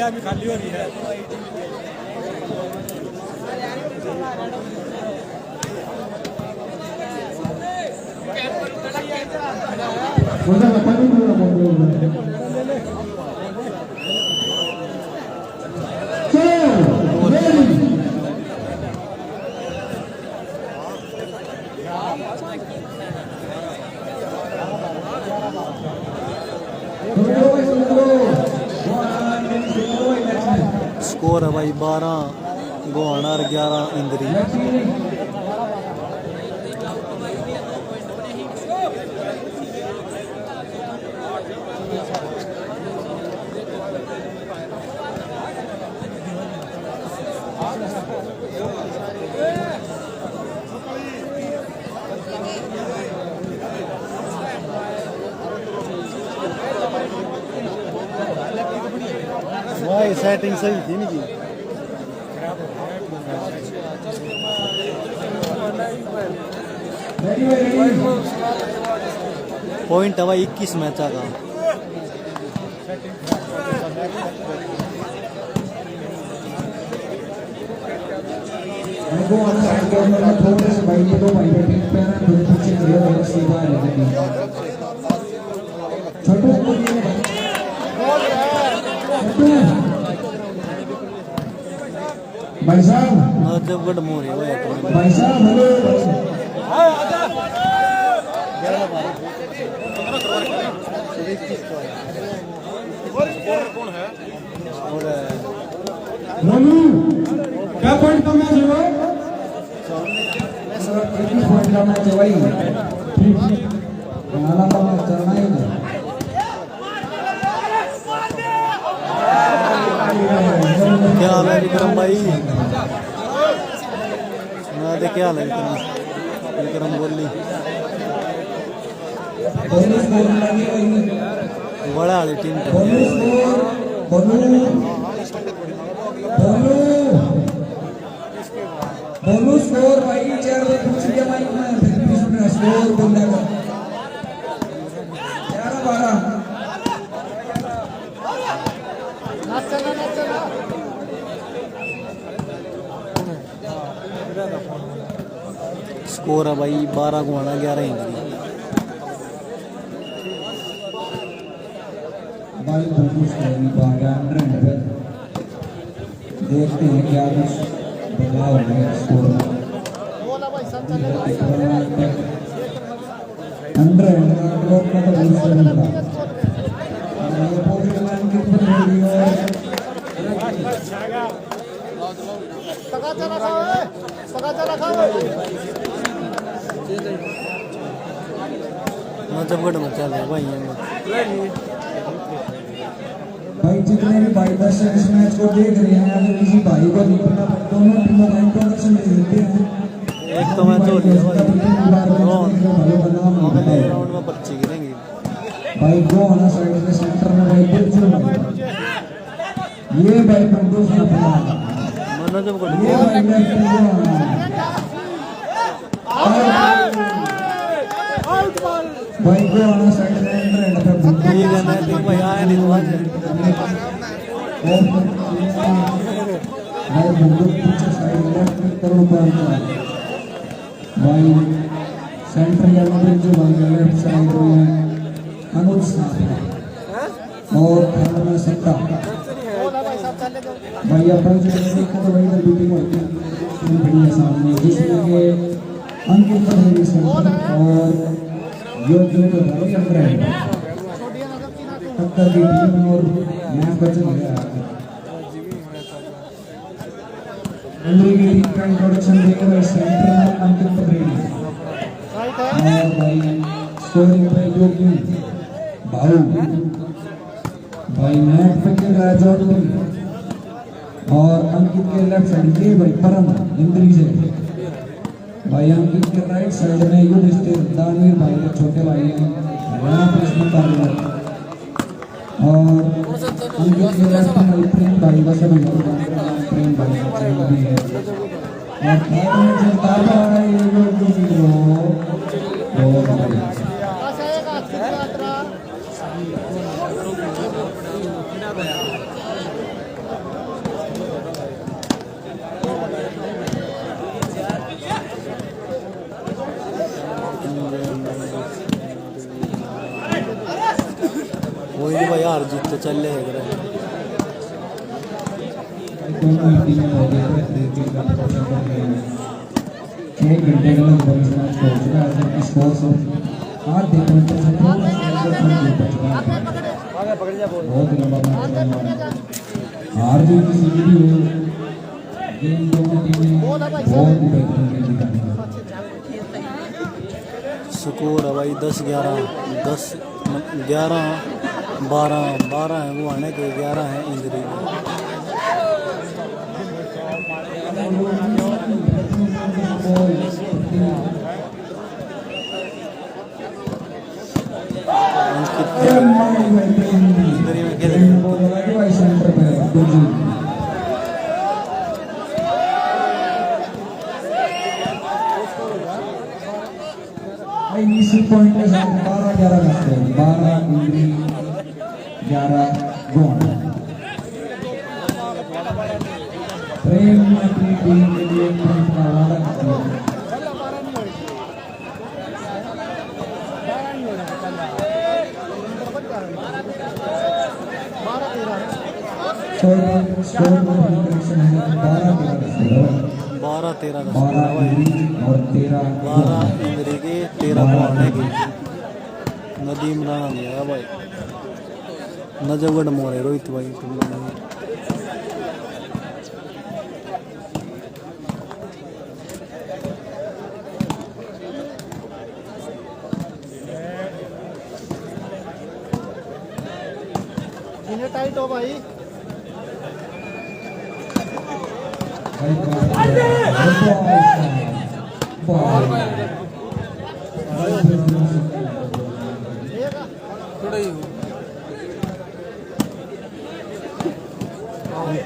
अभी खाली हो रही है। स्कोर है भाई 12 गोहाना और 11 इंद्री। भाई सेटिंग सही थी नहीं की पॉइंट है भाई 21 मैचा का। भाई साहब जब मोर है भाई साहब हेलो मोनू क्या पॉइंट का मैच हुआ सर 21 पॉइंट का मैच है भाई नाला का चलना ही नहीं क्या हाल है विक्रम भाई? मैं क्या हाल है विक्रम बोली बड़ा वाली टीम बोनू स्कोर भाई 4 बजे पूछ लिया भाई मैं फिर भी सुन रहा स्कोर बोलने का 11-12 स्कोर है भाई 12 गोहाना 11 इंद्री। भाई बोनू स्कोर 12 देखते हैं क्या कुछ बदलाव है स्कोर में 100 लोग का तो बूस्ट नहीं था नजफगढ़ में चल रहा भाई भाई जितने भी भाई दर्शक इस मैच को देख रहे हैं अगर किसी भाई को नहीं पता दोनों टीमों का इंट्रोडक्शन दे देते हैं। एक तो मैच हो गया राउंड में 25 गिरेंगे भाई गोहाना साइड के सेंटर में भाई बिल्कुल ये भाई पंडोस ने पड़ा नजफगढ़ ये भाई लेफ्ट भाई गोहाना साइड में एंड पे ठीक है मैं देख भाई आया नहीं तो आज भाई बंदूक पीछे साइड लेफ्ट में करो भाई सेंटर में जो भाई लेफ्ट साइड में अनुज साहब और थर्ड में सत्ता भाई अपन जो देखो तो भाई इधर बीटिंग होती है बढ़िया सामने जिसमें के अंकित पटेल सेंटर और योग्य तो भाई अंदर है टक्कर की टीम और मैच बचल गया अंदर की टीम का इंट्रोडक्शन देकर भाई सेंटर में अंकित पटेल और भाई स्कोरिंग पे योगी भाऊ भाई नेट पे खेल रहा है जॉर्डन और अंकित के लेफ्ट साइड ये भाई परम इंद्री से भाई अंकित के राइट साइड में युधिष्ठिर दानवीर भाई के छोटे भाई हैं राणा कृष्ण पालीवाल और अंकित के लेफ्ट में प्रेम भाई बस अभी प्रेम भाई भी है और थर्ड में जनता है ये जो बहुत बढ़िया कोई नहीं भाई यार जीत तो चल रहे हैं एक घंटे का लगभग मैच हो चुका है जबकि स्कोर सब 8 देखने को बहुत लंबा मैच हार जीत किसी की भी हो गेम दोनों टीमें बहुत बेहतरीन खेल दिखाई स्कोर है भाई 10-11 12 है वो आने के 11 है इंजरी इंजरी में खेले इसी पॉइंट के साथ 12-11 लगते हैं 12 इंजरी 11 गोल प्रेम ने अपनी टीम के लिए पॉइंट का वादा किया स्कोर करेक्शन है 12-13 का 12 और 13 12 इंजरी के 13 पौने की नदीम राणा नहीं आया भाई नजगढ़ मोरे रोहित भाई टाइट हो भाई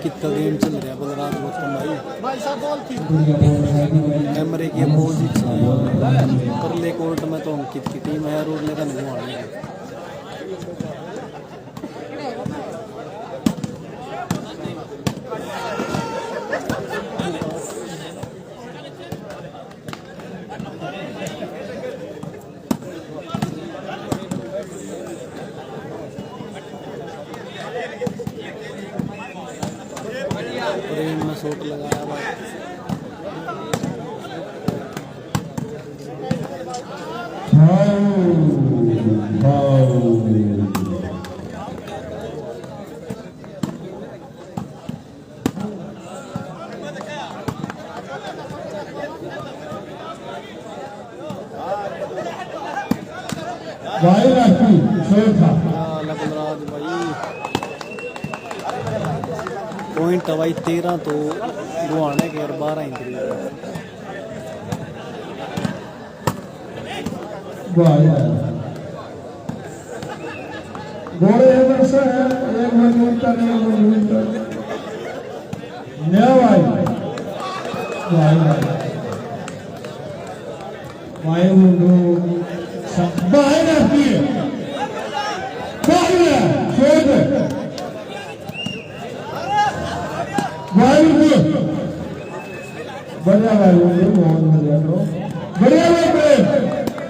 कितना गेम चल रहा है बलराज गौतम भाई साहब बॉल थी कैमरे की अपोजिट करले कोर्ट में तो अंकित की टीम है रोड लेकर नहीं हुआ प्रेम में शॉट लगाया भाई बलराज भाई पॉइंट भाई 13 तो गुआने के और 12 इंजरी गोरे से है एक मिनट नया भाई मुंडू बाहर आती है बढ़िया भाई बहुत बढ़िया बढ़िया भाई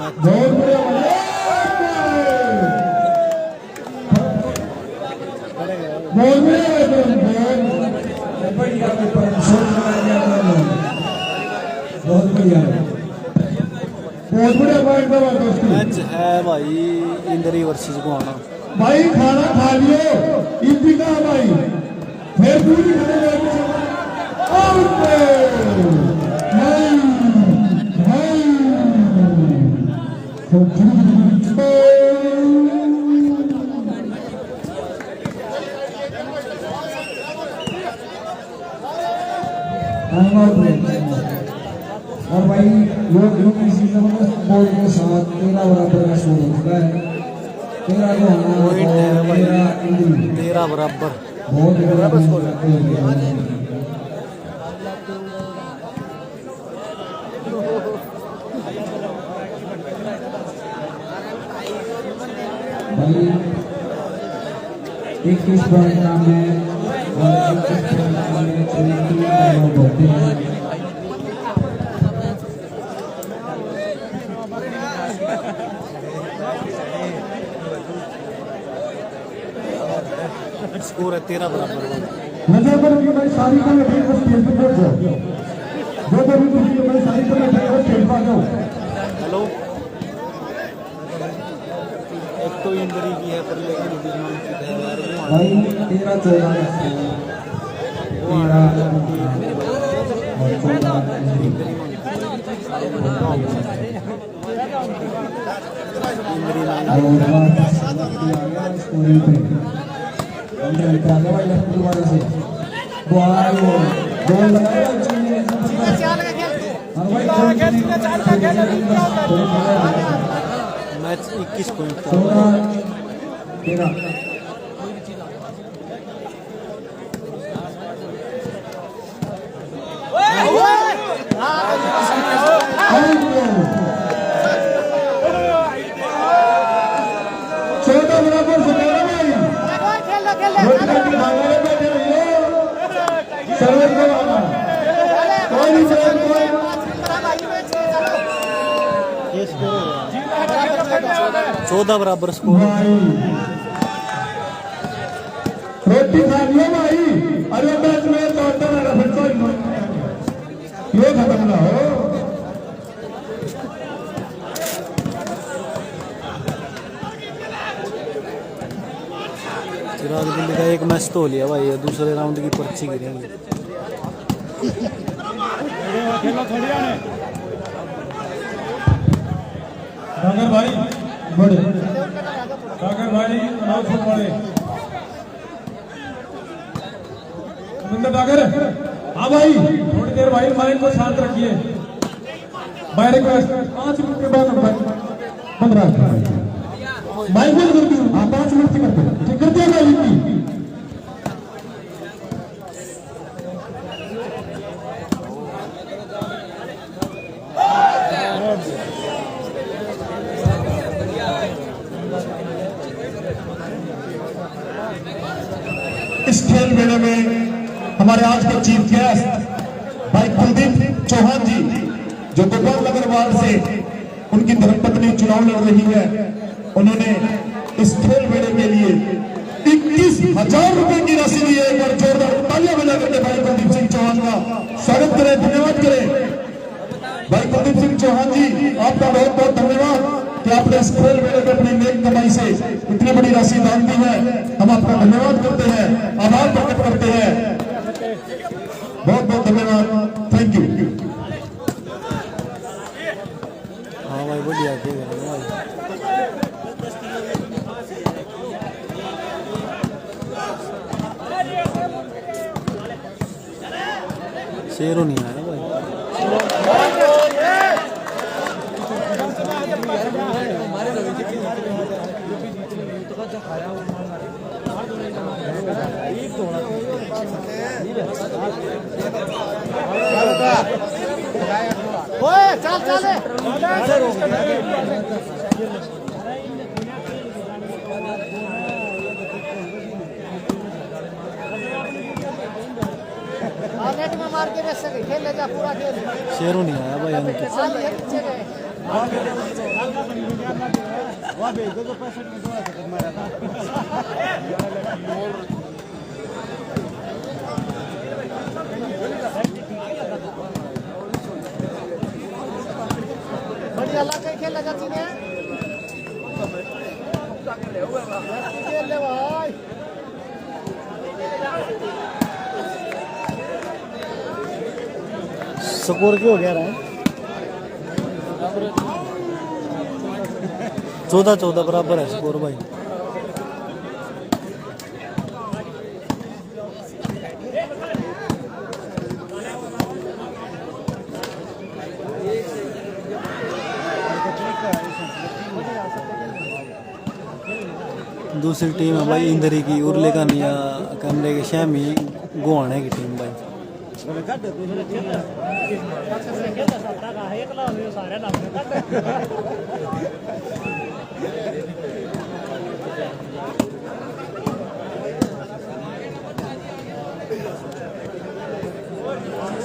बहुत बढ़िया बहुत बढ़िया बहुत बढ़िया बहुत बढ़िया पॉइंट दबा दोस्तों मैच है भाई इंद्री वर्सेस गोहाना। भाई खाना खा लियो इतनी का भाई फिर पूरी खाने और भाई लोग इसी जबरदस्त बॉल के साथ 13 बराबर का स्कोर हो चुका है। 13 को पॉइंट है भाई 13 13 बराबर। बहुत बराबर स्कोर है। भाई 21 पॉइंट नाम है और 21 पॉइंट नाम है 23 टाइम होते हैं। स्कोर है 13 बराबर। नजर पर कि भाई सारी को बैठे बस स्टेज पे बैठ जाओ। जो भी कुछ भाई सारी को बैठे बस स्टेज पे आ जाओ। हेलो एक तो इंजरी की है पर लेकिन बीमार है यार भाई 13 14 मैच 21 पॉइंट का। 13 बराबर से सर्वर को आना कोई नहीं कोई 14 बराबर स्कोर। रोटी खा लियो भाई अरे मैच में तो मेरा फिर कोई ये खत्म ना हो। चिराग दिल्ली का एक मैच तो हो लिया भाई दूसरे राउंड की पर्ची गिरेंगे। डागर भाई बड़े डागर भाई अनाउंसमेंट बड़े सुंदर डागर हाँ भाई थोड़ी देर भाई माइक को शांत रखिए। भाई रिक्वेस्ट 5 मिनट के बाद बंद रखिए माइक बंद कर दियो। हाँ 5 मिनट की करते ठीक कर दिया भाई इतनी इस खेल मेले में हमारे आज के चीफ गेस्ट भाई कुलदीप चौहान जी जो गोपाल नगर वार्ड से उनकी धर्मपत्नी चुनाव लड़ रही है, उन्होंने इस खेल मेले के लिए 21,000 रुपए की राशि दी है। एक बार जोरदार तालियां बजा करके भाई कुलदीप सिंह चौहान का स्वागत करें, धन्यवाद करें। भाई कुलदीप सिंह चौहान जी आपका बहुत बहुत धन्यवाद कि आपने इस खेल मेले में अपनी नेक कमाई से इतनी बड़ी राशि दान दी है। हम आपका धन्यवाद करते हैं, आभार प्रकट करते हैं, बहुत बहुत धन्यवाद, थैंक यू। हाँ भाई बढ़िया खेल रहे हैं भाई। शेरों नहीं आया भाई। चल चल नेट में मार के खेल ले जा पूरा खेल। शेरों नहीं आया भाई। नीचे गए वहाँ भेज दो तो 65 में थोड़ा सा मारा था। बढ़िया लगा खेला जाती है। खेल ले भाई। स्कोर क्यों हो गया रहा है? 14-14 बराबर है स्कोर भाई। दूसरी टीम है भाई इंदरी की उर्ले का निया कमरे के शमी गोहाने की टीम भाई।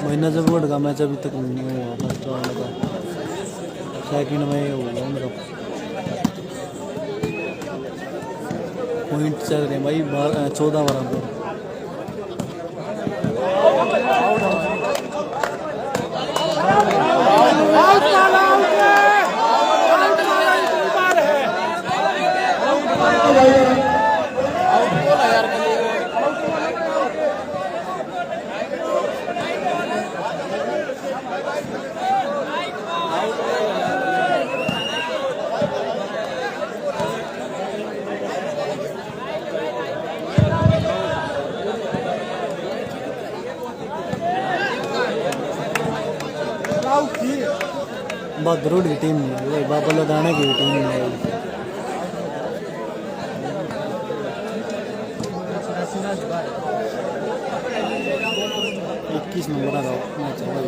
महीना जब वर्ल्ड का मैच अभी तक नहीं हुआ फर्स्ट राउंड का, सेकंड में हुआ उनका। पॉइंट चल रहे हैं भाई 14 बराबर। बहादुर की टीम नहीं है भाई, बाबा लदाना की भी टीम नहीं है। 21 नंबर का मैच है भाई।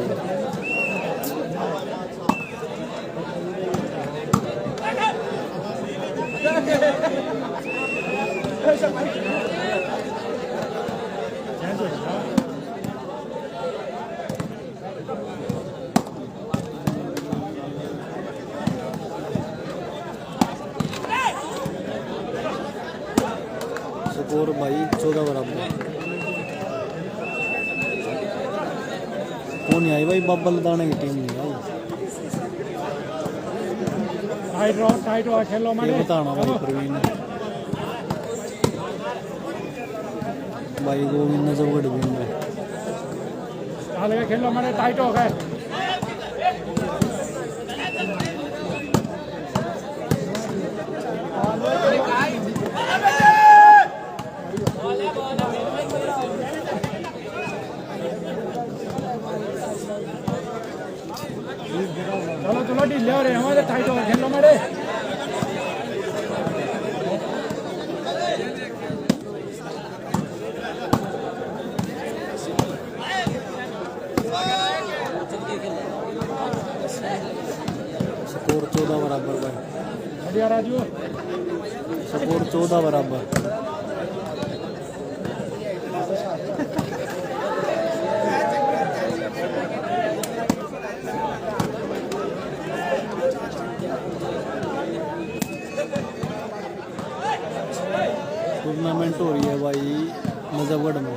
स्कोर भाई 14 बराबर। कौन नहीं आई भाई, बाबा लदाना की टीम नहीं आई। ये बताना भाई प्रवीण भाई गोविंद नजरगढ़ भी में खेलो मैंने टाइट हो गए। चलो चलो ढीले हो रहे हैं हमारे, टाइट हो गए खेलो मेरे। स्कोर 14 बराबर भाई। बढ़िया राजू। स्कोर 14 बराबर। टूर्नामेंट हो रही है भाई नजफगढ़ में।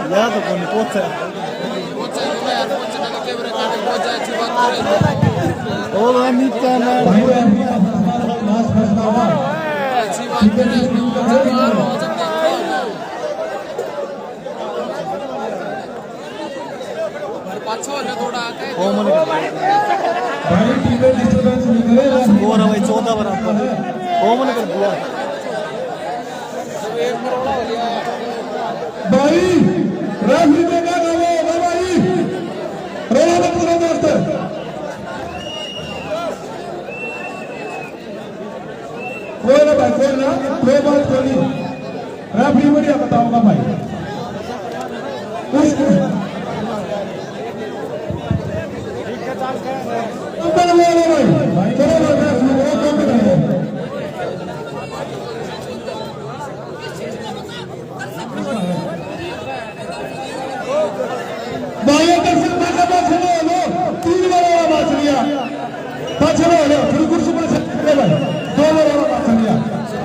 यार तो कौन पहुंचा ओ अमिता ना लास्ट फैसला हुआ। पाछो थोड़ा ओ मन टीम में डिस्टर्बेंस नहीं करे। स्कोर है भाई 14 बराबर, कॉमन कर दिया भाई रेफरी ने क्या कहा भाई, रोना मत करो दोस्त। कोई ना भाई, कोई ना, कोई बात कोई नहीं, रेफरी बढ़िया बताऊंगा भाई।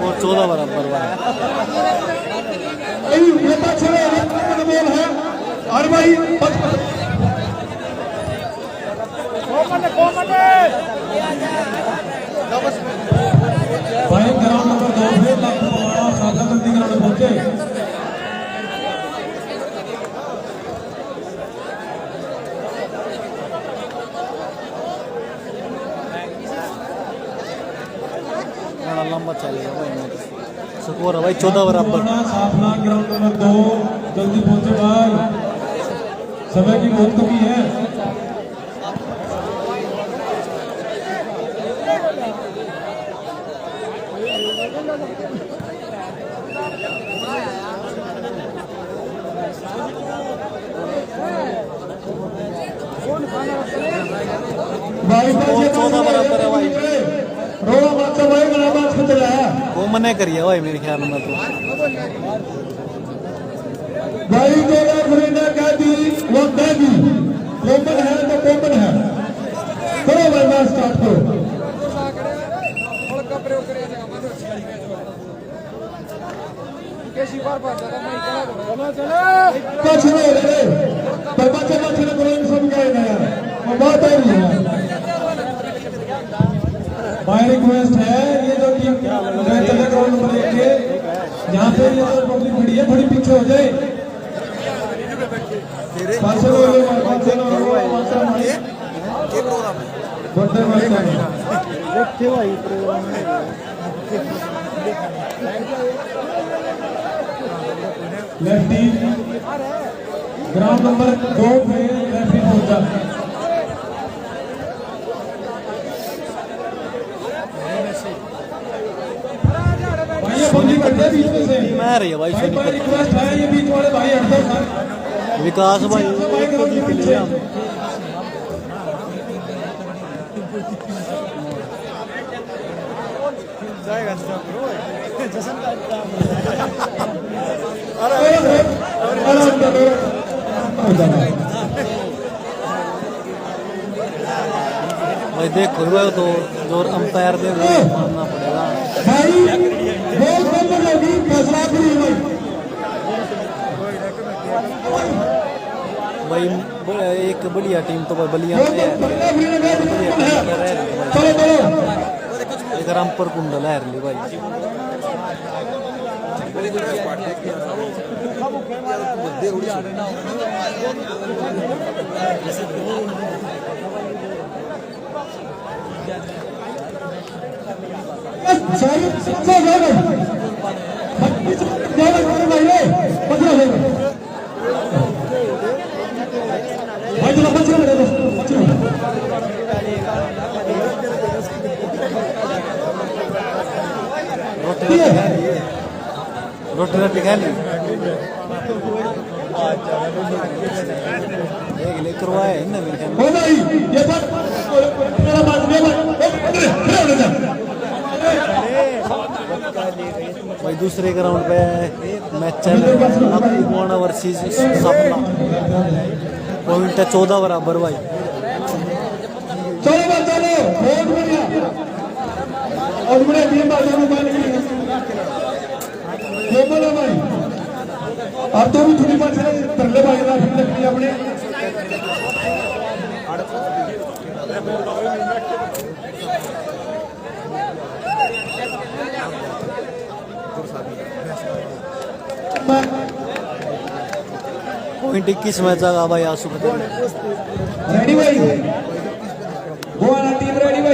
और 14 बराबर भाई। और भाई भाई ग्राउंड नंबर 2 से सादा गलती ग्राउंड पहुंचे। बड़ा लंबा चलेगा भाई मैच। स्कोर है भाई 14 बराबर। साफना ग्राउंड नंबर 2 जल्दी पहुंचे भाई, समय की बहुत कमी है। भाई 14 बराबर है भाई। रोड़ा माचा भाई गला बात को चलाया कॉमन है करिए भाई मेरे ख्याल में तो। भाई जो रेफरी कह दी वो कह दी, कॉमन है तो कॉमन है। करो भाई मैच स्टार्ट करो। कुछ नहीं रे तो बच्चे बच्चे ने बोला सब गए ना यार, वो बात है नहीं है। भाई रिक्वेस्ट है, ये जो टीम चले ग्राउंड नंबर 1 के यहाँ पे ये जो पब्लिक खड़ी है थोड़ी पीछे हो जाए। पास हो गए देखते भाई प्रोग्राम में लेफ्टी ग्राउंड नंबर 2 पे रेफरी पहुंचा। भाई ये बंदी करते बीच में से मैं रही है भाई भाई पर रिक्वेस्ट है, ये बीच वाले भाई हट जाओ सर। विकास भाई एक को जीत लिया हम। भाई देखो भाई तो जोर अंपायर दे वो मानना पड़ेगा भाई बॉल बंद होगी, फैसला करिए भाई। भाई एक बढ़िया टीम तो भाई बलिया में है। चलो चलो एक रामपुर कुंडल है रही भाई। रोटी रोटी खा ली एक ले करवाए है ना मेरे ख्याल में। हो भाई ये बात मेरा बात नहीं भाई दूसरे ग्राउंड पे मैच चल रहा है अकुआना वर्सेस सपना। पॉइंट है 14 बराबर भाई। चलो बात चलो बहुत बढ़िया और बड़े टीम बाजू में मान ली ये बोलो भाई। अब तो भी थोड़ी बात है तरले भाई ना फिर लगती अपने पॉइंट 21 मैच आगा भाई आसू रेडी भाई गोवाना टीम रेडी भाई।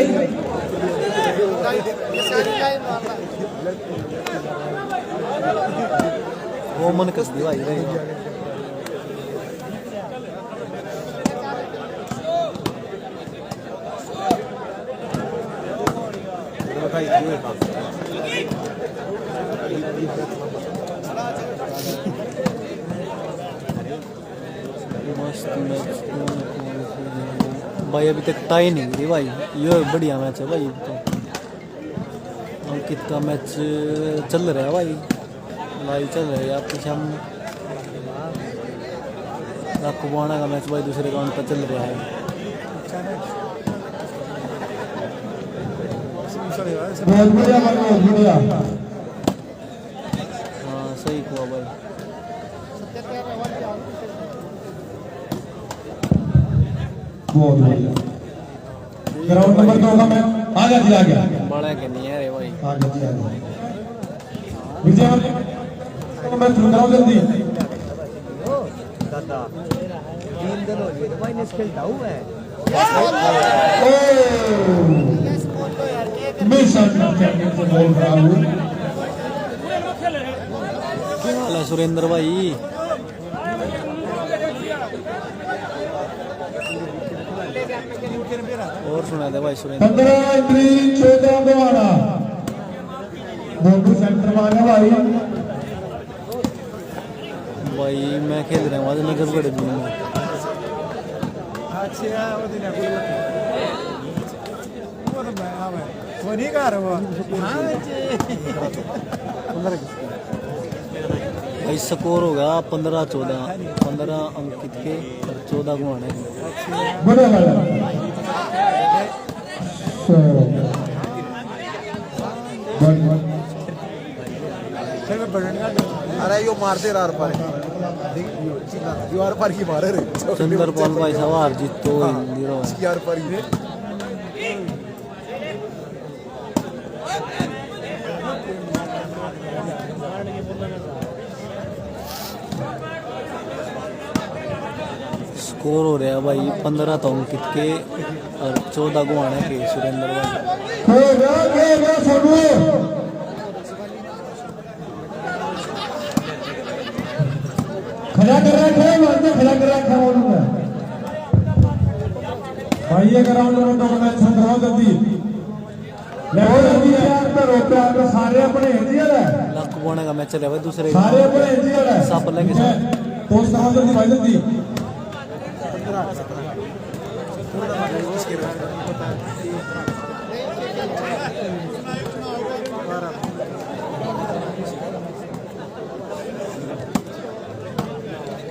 वो मन कस दी भाई रही मस्त मैच भाई, अभी तक टाई नहीं हुई भाई, ये बढ़िया मैच है भाई। तो अंकित का मैच चल रहा है भाई, लाइव चल रहा है आपके सामने। आपको बुआना का मैच भाई दूसरे राउंड पर चल रहा है। बहुत बढ़िया बहुत बढ़िया। हाँ सही हुआ भाई। बहुत बढ़िया। ग्राउंड नंबर 2 का मैं आ गया जी, आ गया बड़ा के नहीं है रे भाई। आ गया जी, आ गया। विजय मैं शुरू कराऊं जल्दी। दादा 3 दिन हो गए भाई, नेस खेलता हूं मैं। मिस अंडरस्टैंडिंग से बोल रहा हूं। क्या हाल है सुरेंद्र भाई? और सुना दे भाई सुरेंद्र। 15 एंट्री 14 गवाना मोटू सेंटर में आ गया भाई। भाई मैं खेल रहा हूँ आज नजरगढ़ में। वो नहीं कर रहा भाई स्कोर होगा 15-14, 15 अंकित के और 14 गुआने के। बढ़िया बढ़िया। अरे यो मारते रहा पर यो आर पर की मारे रे चंद्रपाल भाई सवार जीतो हिंदी रो इसकी आर पर ही स्कोर हो रहा है भाई 15 तो अंकित के और 14 गुआने के सुरेंद्र भाई। सोनू खड़ा कर रखा है, वहां खड़ा कर रखा है उन्होंने भाई। ये ग्राउंड में तो मैच संग्रह जल्दी लेवल सारे अपने इंजीनियर है। लाख गुआने का मैच चल रहा है दूसरे सारे अपने इंजीनियर है। सब लगे तो समझ जल्दी भाई जल्दी।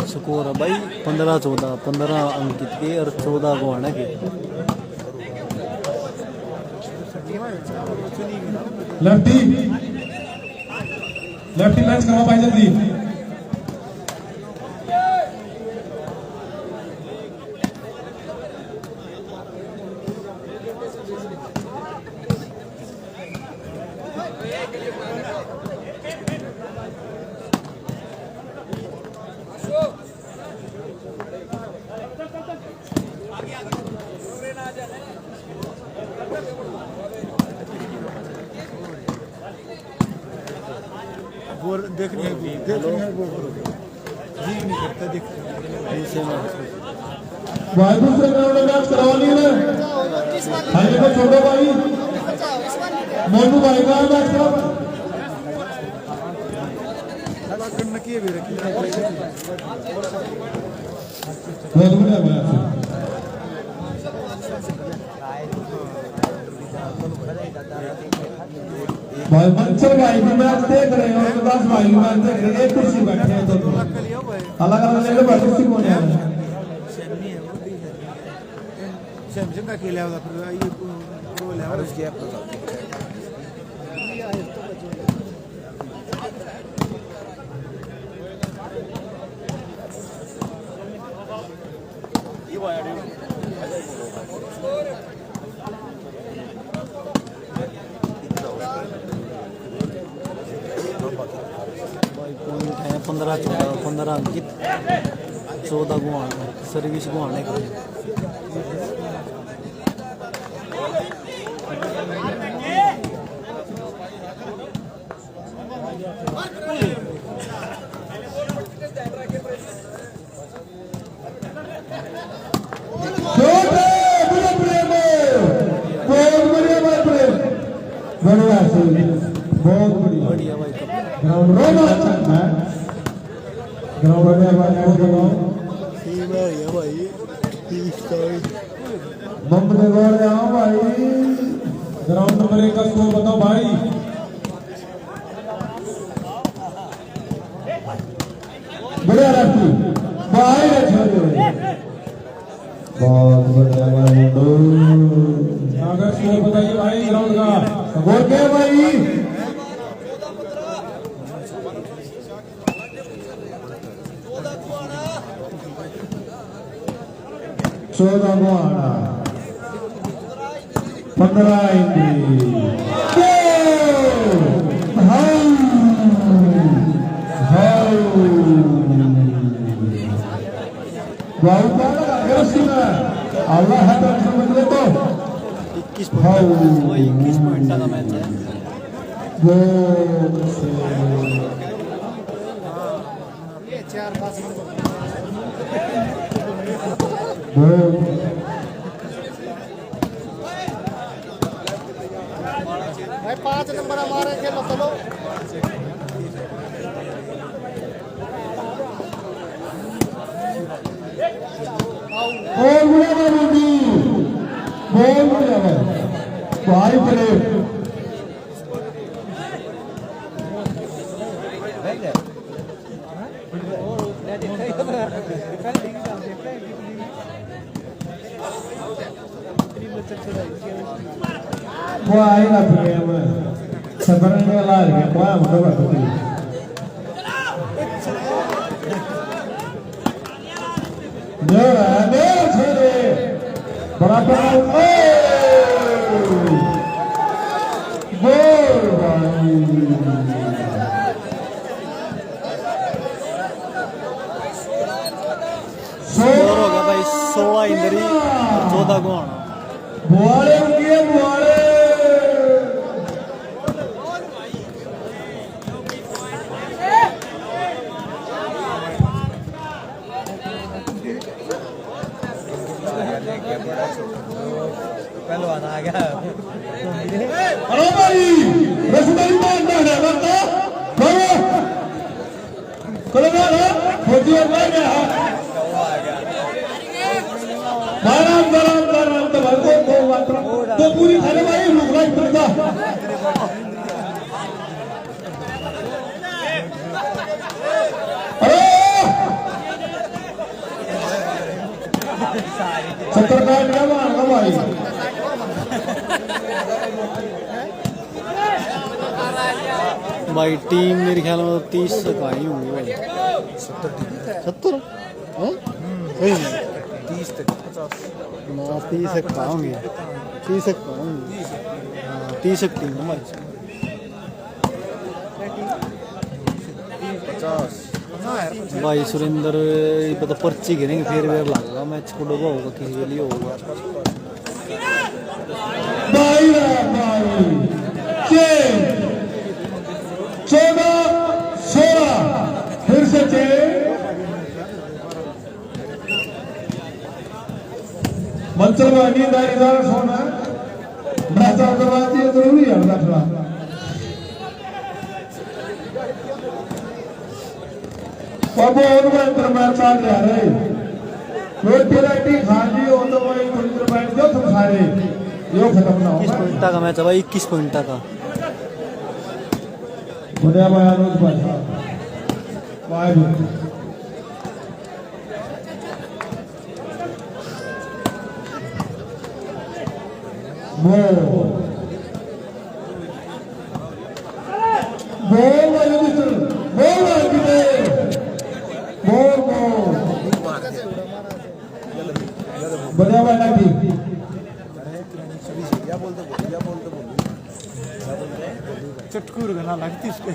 स्कोर है भाई 15-14, 15 अंकित के और 14 गुआने के। लेफ्टी लेफ्टी मैच करवा भाई जल्दी। देखने है वो जी नहीं करता देखते भाई दूसरे ग्राउंड में मैच करवा लिए ना भाई को छोड़ो भाई। मोटू भाई का मैच करवा करना किए भी रखी बहुत बढ़िया मैच। भाई मंचर भाई भी मैच देख रहे हैं और 10 भाई मैच देख रहे हैं। एक कुर्सी बैठे हैं तो अलग अलग जगह बैठे कुर्सी कौन है? सैमसंग का खेला होगा फिर ये प्रो लेवल उसकी ऐप भाई पॉइंट है 15-14, 15 अंकित 14 गुआने सर्विस गुआने के। बढ़िया से बहुत बढ़िया बढ़िया भाई कप ग्राउंड रोमांचक है ग्राउंड बढ़िया बात बताओ बढ़िया भाई बम ने गोल आओ भाई ग्राउंड नंबर 1 का स्कोर बताओ भाई बढ़िया राखी भाई रे छोड़े बहुत बढ़िया भाई अगर स्कोर बताइए भाई ग्राउंड का स्कोर क्या है भाई 14 गुआना 15 इंद्री अल्लाह है तो समझ ले तो 21 पॉइंट का मैच है भाई 5 नंबर हमारे खेलो चलो बोल बुढ़ा बंदी बोल बुढ़ा भाई पड़े वो आई ना फिर मैं सफरने वाला है क्या मतलब है ने छोड़े बराबर गोल भाई स्कोर हो गया भाई 16 इंदरी 14 गुआना बुआड़े उनके बुआड़े पहलवान आ गया अरे भाई रसदारी मारना है बता बोलो कल ना फौजी और मैं गया बाराम तो भर तो पूरी थाने भाई रुक रहा इतना अरे सत्तर का क्या मारना भाई भाई टीम मेरे ख्याल में 30 तक आई होंगी भाई 70 सही है 30 तक 30 तक कहाँ होंगे 30 तक कहाँ होंगे 30 तक टीम हमारी भाई सुरेंद्र ये पता पर्ची गिरेंगे फिर वेर लगेगा मैच को डूबा होगा किसी के लिए होगा भाई 14-16 फिर से मंचलवा नींदारी दार सोना महता करवाती है जरूरी है थोड़ा बाबू और मैं इंटरमैच आ गया रे रोटी राटी खा ली हो तो वही इंटरमैच जो तुम खा रहे यो खत्म ना 21 पॉइंट का मैच है भाई 21 पॉइंट का बुढ़िया भाई अनुज भाई वाह बढ़िया वाला ठीक चटकूर गना लगती उसके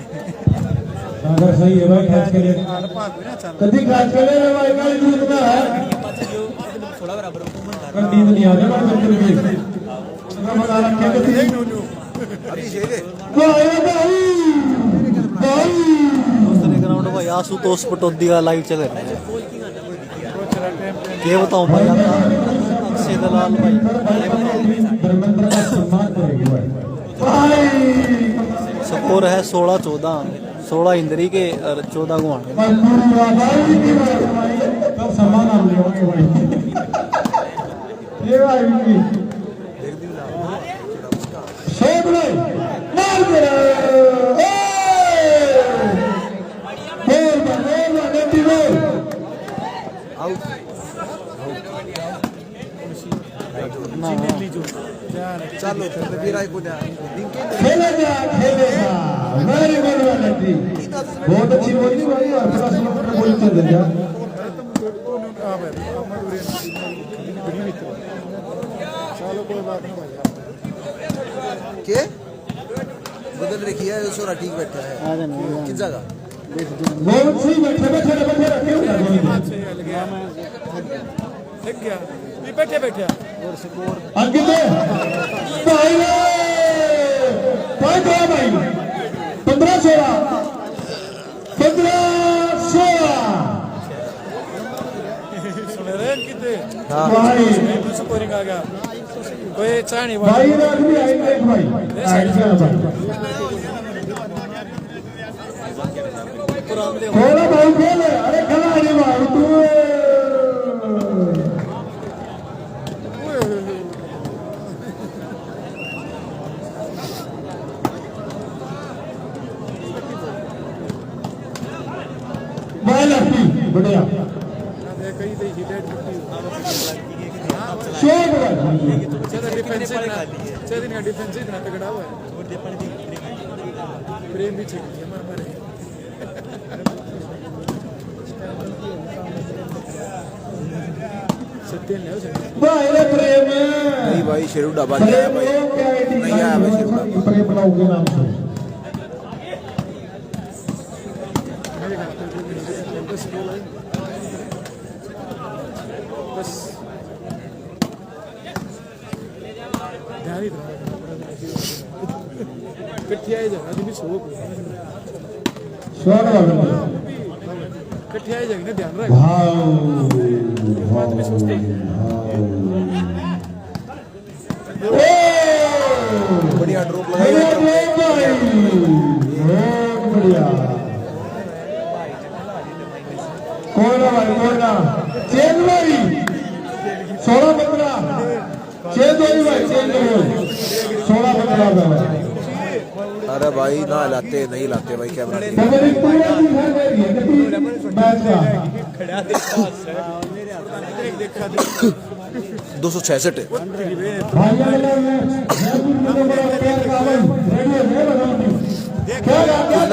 अगर सही है भाई कैच करे कभी कैच करे रे भाई गाड़ी दूध का है थोड़ा बराबर कर नींद नहीं आ रहा डॉक्टर भी मैं बता रहा क्या कहती अभी शेरे दूसरे ग्राउंड भाई आशुतोष पटोदी का लाइव चल रहा है ये बताओ भाई आपका से दलाल भाई धर्मेंद्र का सम्मान करेगी भाई स्कोर है 16-14, 16 इंद्री के और 14 गुआन के। कब सम्मान आप लेंगे भाई ये भाई शेख भाई मार दे चलो फिर आई को खेलेगा वेरी गुड वाली बहुत अच्छी बोली भाई और 50 किलोमीटर बोली चल रही है के बदल रखी है सोरा ठीक बैठा है किस जगह बहुत सही बैठे रखे लग गया ये बैठे बैठे अंकित भाई भाई 15-16 सुन रहे हैं कितने भाई स्कोरिंग आ गया कोई चाणी भाई आदमी आई एक भाई थोड़ा भाई खेल अरे खड़ा नहीं मार तू बढ़िया डिफेंस इतना तगड़ा हुआ है प्रेम भी चाहिए हमारे सत्य भाई प्रेम नहीं भाई शेरू डब्बा नहीं आया भाई नहीं आया भाई शेरू डब्बा प्रेम बनाओगे नाम से बस ध्यान ही कट्ठिया जगह भी शोक स्वागत है कट्ठिया जगह ना ध्यान रख भाव में सोचते बढ़िया ड्रॉप लगाई बढ़िया कोई ना चेंज भाई 16-15 चेंज भाई 16-15 अरे भाई ना लाते नहीं लाते भाई कैमरा 266 है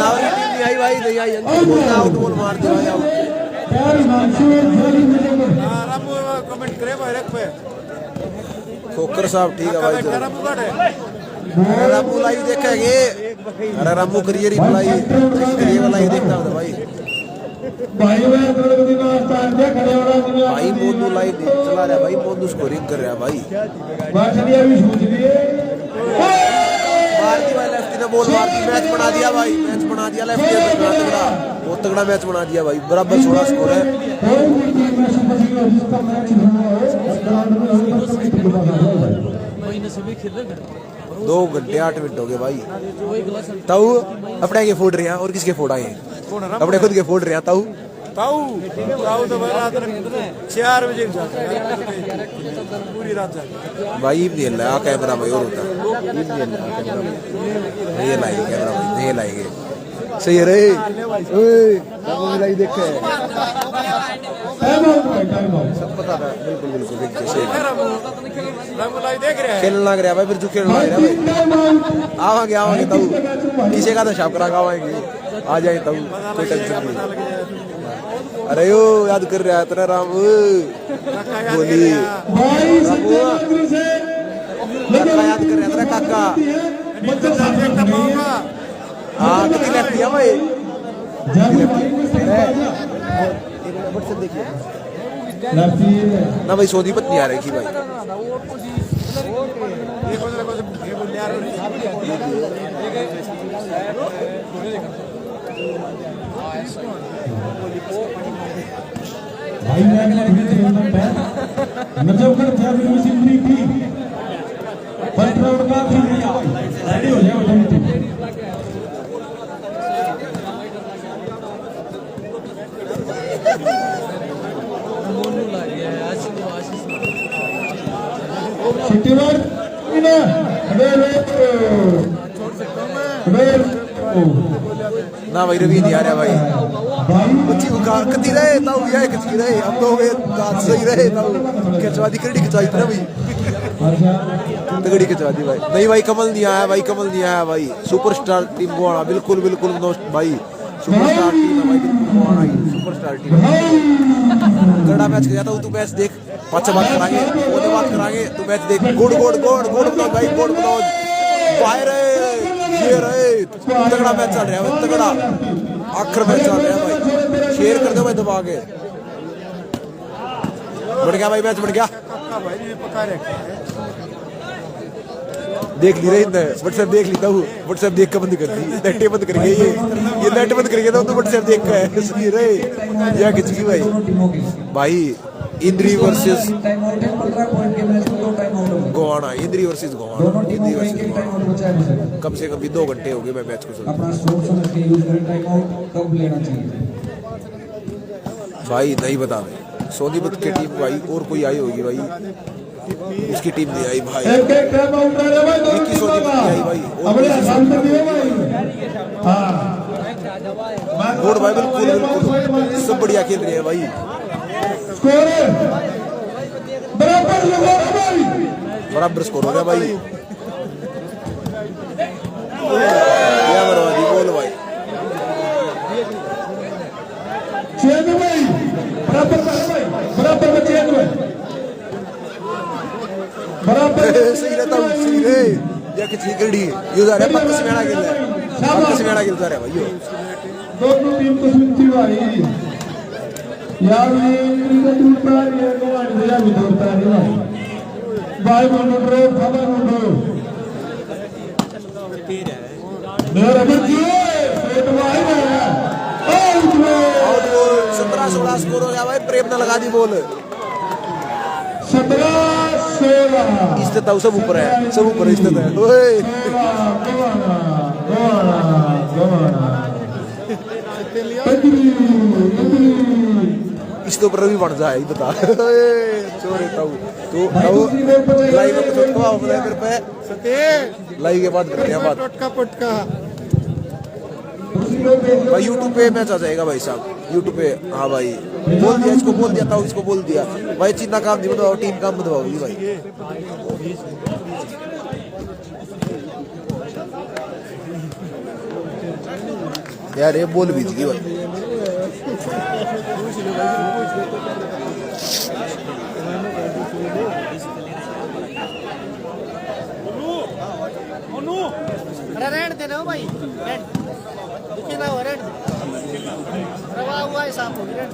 नहीं आई भाई नहीं आई आउट बॉल मार दे भाई कमेंट करे भाई रख पे खोकर साहब ठीक है भाई अरे रामू लाइव देखेंगे अरे रामू करिए रिप्लाई ये वाला ही देखता हूँ भाई भाई मोनू लाइव चला रहा है भाई मोनू स्कोरिंग कर रहा है भाई मारती भाई लेफ्टी ने बॉल मार दी मैच बना दिया भाई मैच बना दिया लेफ्टी ने तगड़ा बहुत तगड़ा मैच बना दिया भाई बराबर 16 स्कोर है दो घंटे 8 मिनट हो गए भाई ताऊ अपने के फोड़ रहे हैं और किसके फोड़ा है अपने खुद के फोड़ रहे हैं ताऊ ताऊ ताऊ तो भाई रात 4 बजे पूरी रात भाई नहीं है कैमरा भाई और होता ये लाएंगे कैमरा भाई नहीं लाएंगे सही है रे देखे सब पता है बिल्कुल बिल्कुल खेलने लग रहा भाई फिर जो खेलने लग रहा भाई आवांगे आवांगे ताऊ किसी का तो शाप करा आवाएंगे आ जाए ताऊ कोई टेंशन नहीं अरे यो याद कर रहा है तेरा राम बोली काका याद कर रहा है तेरा काका हाँ कितनी लेफ्ट दिया भाई ना भाई सोनी पत्नी आ रही थी भाई भाई नजफगढ़ थी फर्स्ट राउंड का रेडी हो जाओ 20. Shittivar, ना भाई रवि नहीं आ रहा भाई बच्ची उखाड़ कती रहे ताऊ ये कती रहे अब तो वे दांत सही रहे ताऊ खिंचवा दी कड़ी खिंचवाई ना भाई तगड़ी खिंचवा दी भाई नहीं भाई कमल नहीं आया भाई कमल नहीं आया भाई सुपरस्टार टीम गोवाना बिल्कुल बिल्कुल भाई सुपरस्टार टीम है भाई बिल्कुल गोवाना की सुपरस्टार टीम कड़ा मैच गया था तू मैच देख पांच बात करांगे वो बात करांगे तू मैच देख गोड़ गोड़ गोड़ गोड़ बनाओ भाई गोड़ बनाओ बाहर ये रहे तगड़ा मैच चल रहा है तगड़ा आखिर मैच चल रहा है भाई शेयर कर दो भाई दबा के बढ़ गया भाई मैच बढ़ गया देख ली रही व्हाट्सएप देख लेता हूँ व्हाट्सएप देख कर बंद कर दी नेट बंद कर गई ये नेट बंद कर गया तो व्हाट्सएप देख का है सही रहे या किच की भाई भाई इंद्री वर्सेस गोवाना इंद्री वर्सेस गोवाना इंद्री वर्सेस कम से कम भी 2 घंटे हो गए मैं मैच को सुन अपना सोच समझ के यूज करें, टाइम आउट कब लेना चाहिए। भाई नहीं बता भाई सोनीपत की टीम भाई और कोई आई होगी भाई उसकी टीम नहीं आई भाई एक टाइम आउट रह रहा भाई की सोनीपत की आई भाई अपने हाल में दिए भाई हां गोड़ भाई बिल्कुल सब बढ़िया खेल रहे हैं भाई स्कोर बराबर लगा भाई बराबर स्कोर हो गया भाई क्या बर्बादी बोल भाई चेंज भाई बराबर में चेंज भाई बराबर सही रहता हूँ सही रे या कि चिकड़ी यो जा रहा है पक्का से मेरा खेल रहा है पक्का से मेरा खेल जा रहा है भाई यो दोनों टीम को सुनती भाई यार ये क्रिकेट टूटता है ये गोवान दिया भी टूटता है भाई बोलो खबर बोलो मेरे बच्चे पेट भाई आउट आउट बॉल 17-16 स्कोर हो गया भाई प्रेम ने लगा दी बॉल 17-16 इस्ते ताऊ सब ऊपर है इस्ते है ओए इसके ऊपर भी बन जाए बता चोरे ताऊ तो लाइव में कुछ कवा हो मेरे पे लाइव के बाद करते हैं बात पटका भाई YouTube पे मैच आ जाएगा भाई साहब YouTube पे हाँ भाई बोल दिया इसको बोल दिया था इसको बोल दिया भाई चीना काम नहीं बताओ टीम काम बताओगी भाई यार ये बोल भी थी भाई रेड दे दो भाई रेड दुखी ना हो रेड रवा हुआ है साफ हो रेड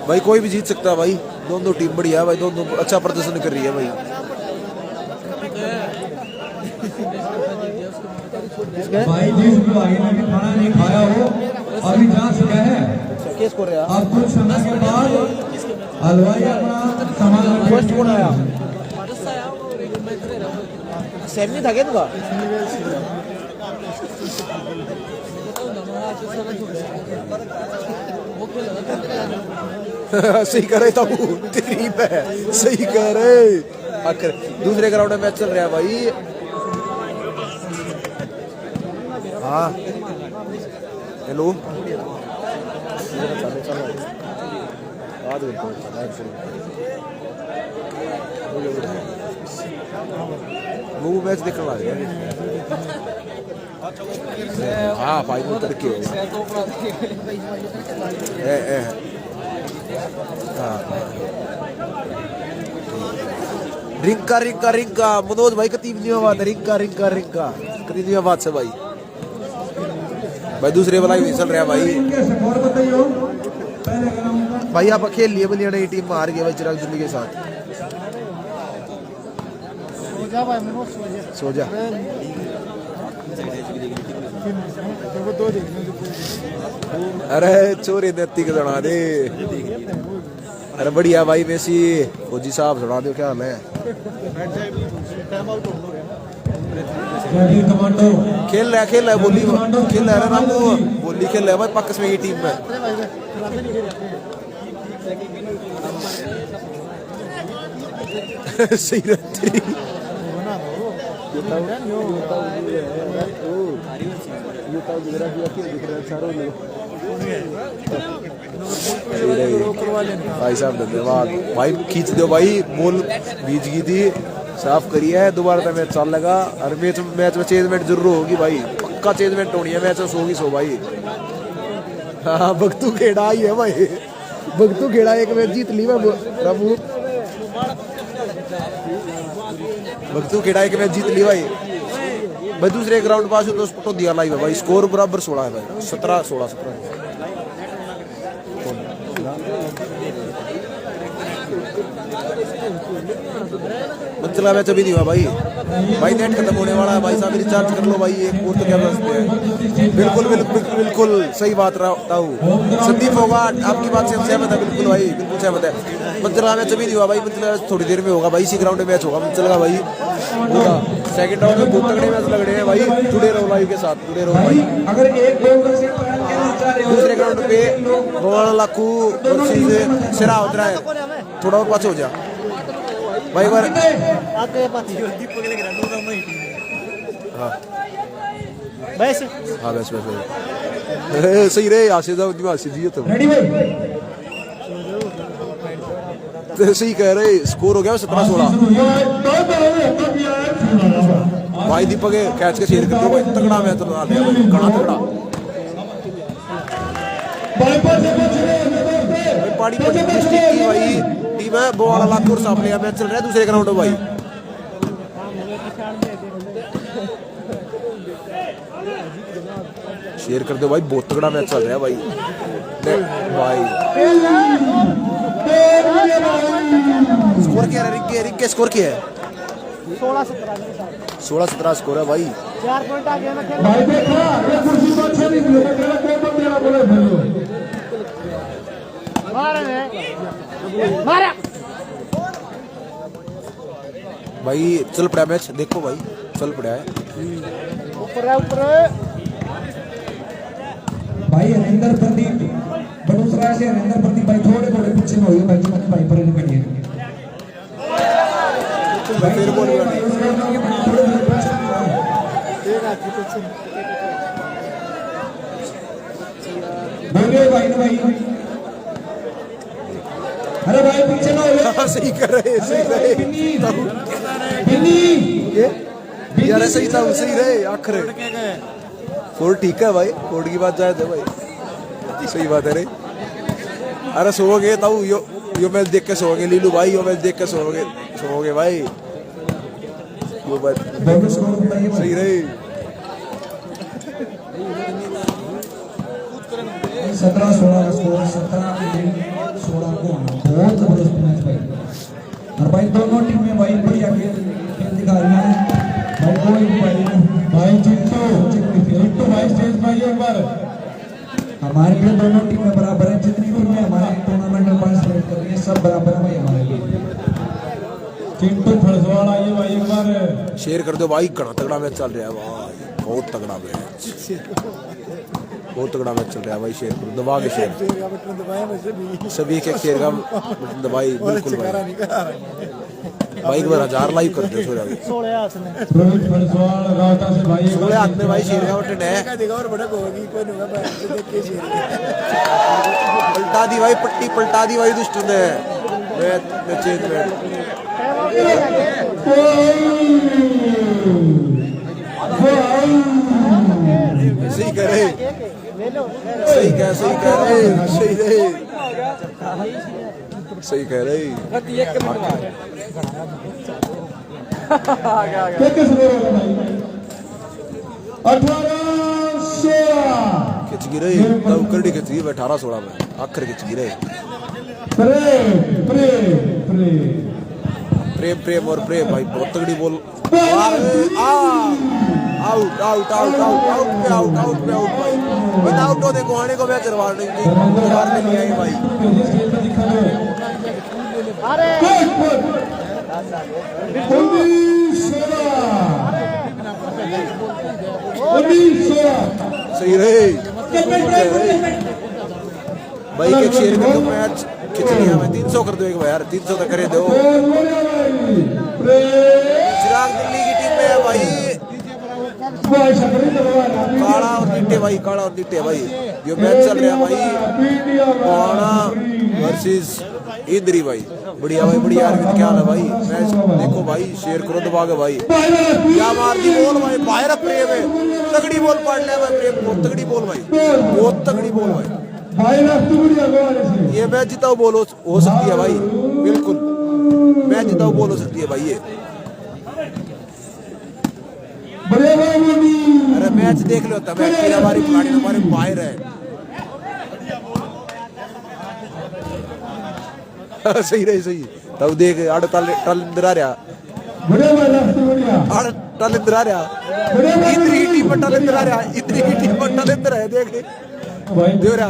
भाई कोई भी जीत सकता है भाई दोनों टीम बढ़िया है भाई दोनों अच्छा प्रदर्शन कर रही है भाई भाई जिस भाई ने भी खाना नहीं खाया हो अभी जा चुका है केस को रहा अब कुछ समय के बाद हलवाई अपना सामान फर्स्ट कौन आया सेमी था क्या तुका सही करे तो तेरी है सही करे आखिर दूसरे ग्राउंड में मैच चल रहा है भाई हाँ हेलो वो मैच देखने वाले हाँ फाइनल करके रिंका रिंका रिंका मनोज भाई कती बात है रिंका रिंका रिंका कती बात से भाई भाई दूसरे वाला ही चल रहा है भाई आप खेल लिए बलिया नई टीम में हार गए भाई चिराग दिल्ली के साथ सो जा अरे चोरी नेती के सुना दे। अरे बढ़िया भाई मेसी फौजी साहब सुना दो क्या मैं खेल रहा है बोली खेल रहा है रामू बोली खेल रहा है भाई पाकिस्तान में ये टीम में सही रहती भाई साहब धन्यवाद भाई खींच दो भाई बॉल बीच गई थी साफ करी है दोबारा तो मैच चल लगा और मैच में चेंजमेंट जरूर होगी भाई पक्का चेंजमेंट होनी है मैच होगी सो भाई हाँ भगतू खेड़ा ही है भाई भगतू खेड़ा एक मैच जीत ली मैं रामू भगतू खेड़ा एक मैच जीत ली भाई भाई दूसरे ग्राउंड पास तो स्पोर्ट दिया लाइव है भाई स्कोर बराबर 16 है भाई 17-16 मंचला मैच अभी नहीं हुआ भाई नेट खत्म होने वाला है भाई साहब रिचार्ज कर लो भाई एक और तो क्या बचते हैं बिल्कुल सही बात रहा हूँ संदीप होगा आपकी बात से हम सहमत है बिल्कुल भाई बिल्कुल सहमत है मंचला मैच अभी नहीं हुआ भाई मंचला थोड़ी देर में होगा भाई इसी ग्राउंड में मैच होगा मंचला भाई होगा सेकंड राउंड में बहुत तगड़े मैच लग रहे हैं भाई जुड़े रहो लाइव के साथ जुड़े रहो भाई अगर एक गोल से दूसरे ग्राउंड पे गोवाल लाखू वर्सेस सिरा उतरा है थोड़ा और पास हो जा भाई बार बस हाँ बस सही रहे आसे जी तो रेडी भाई सही कह रहे स्कोर हो गया 17-16 भाई दीपक कैच के शेयर कर दो भाई तगड़ा मैच लगा दिया कड़ा तगड़ा पाड़ी डिस्ट्रिक्ट की भाई टीम है बोवाला लाखोर सामने मैच चल रहा है दूसरे ग्राउंड में भाई शेयर कर दो भाई बहुत तगड़ा मैच चल रहा है भाई स्कोर क्या है रिंग के स्कोर क्या है 16-17 स्कोर है भाई 4 पॉइंट आ गया मैं भाई देखा ये कुर्सी को अच्छा नहीं मिलेगा तेरा कोई बंदा बोले भेजो मारा भाई चल पड़ा मैच देखो भाई चल पड़ा है ऊपर भाई हरिंदर प्रदीप बड़ूसरा से हरिंदर प्रदीप भाई थोड़े पीछे में हो गए भाई पर निकलिए फिर बोल बोलिए भाई अरे भाई पीछे ना हो सही कर रहे यार सही था सही रहे आखिर कोर्ट ठीक है भाई कोर्ट की बात जाए तो भाई सही बात है रे अरे सोओगे ताऊ यो मैच देख के सोओगे लीलू भाई यो मैच देख के सोओगे भाई यो बात सही रहे 17-16 का स्कोर 17-16 को बहुत जबरदस्त मैच भाई और भाई दोनों टीम में भाई बढ़िया खेल दिखा रही है भाई कोई भाई चिंटू भाई स्टेज भाई एक बार हमारे लिए दोनों टीमें बराबर है जितनी टीमें हमारे टूर्नामेंट में पार्टिसिपेट कर रही है सब बराबर है भाई हमारे लिए चिंटू फड़सवाड़ा ये भाई एक बार शेयर कर दो भाई घना तगड़ा मैच चल रहा है भाई बहुत तगड़ा मैच बहुत तगड़ा मैच चल रहा है भाई शेयर करो दबा के शेयर सभी एक शेयर का बटन दबाई बिल्कुल भाई एक बार 1000 लाइव कर दो 16 हाथ में 16 हाथ में भाई शेयर का बटन है पलटा दी भाई पट्टी पलटा दी भाई दुष्ट ने मैच चेंजमेंट सही कह रहे सही कह रहे खिंच गिरे तब कड़ी खिंच गई 18-16 में आखिर खिंच गिरे प्रेम और प्रेम भाई बहुत तगड़ी बोल out out out out out पे आउट आउट पे आउट भाई विदाउट होने को आने को मैच करवाने नहीं आए भाई सही रहे भाई के शेर में तो मैच खिंच लिया मैं 300 कर दो एक बार यार 300 तक करे दो चिराग दिल्ली की टीम में है भाई काला और नीटे भाई काला और नीटे भाई जो मैच चल रहा है भाई गोहाना वर्सेस इंद्री भाई बढ़िया भाई बढ़िया अरविंद क्या हाल है भाई मैच देखो भाई शेर करो दबागे भाई क्या मार दी बॉल भाई बाहर प्रेम है तगड़ी बॉल पड़ लिया भाई प्रेम बहुत तगड़ी बॉल भाई बहुत तगड़ी बॉल भाई ये मैच जिताओ बॉल हो सकती है भाई बिल्कुल मैच जिताओ बॉल हो सकती है भाई ये अरे मैच देख लो तब हमारी खिलाड़ी हमारे बाहर है सही रही सही तब देख आड़ टल इंदर आ रहा आड़ टल इंदर आ रहा इतनी ही टीम टल इंदर आ रहा इतनी ही टीम टल इंदर है देख दे रहा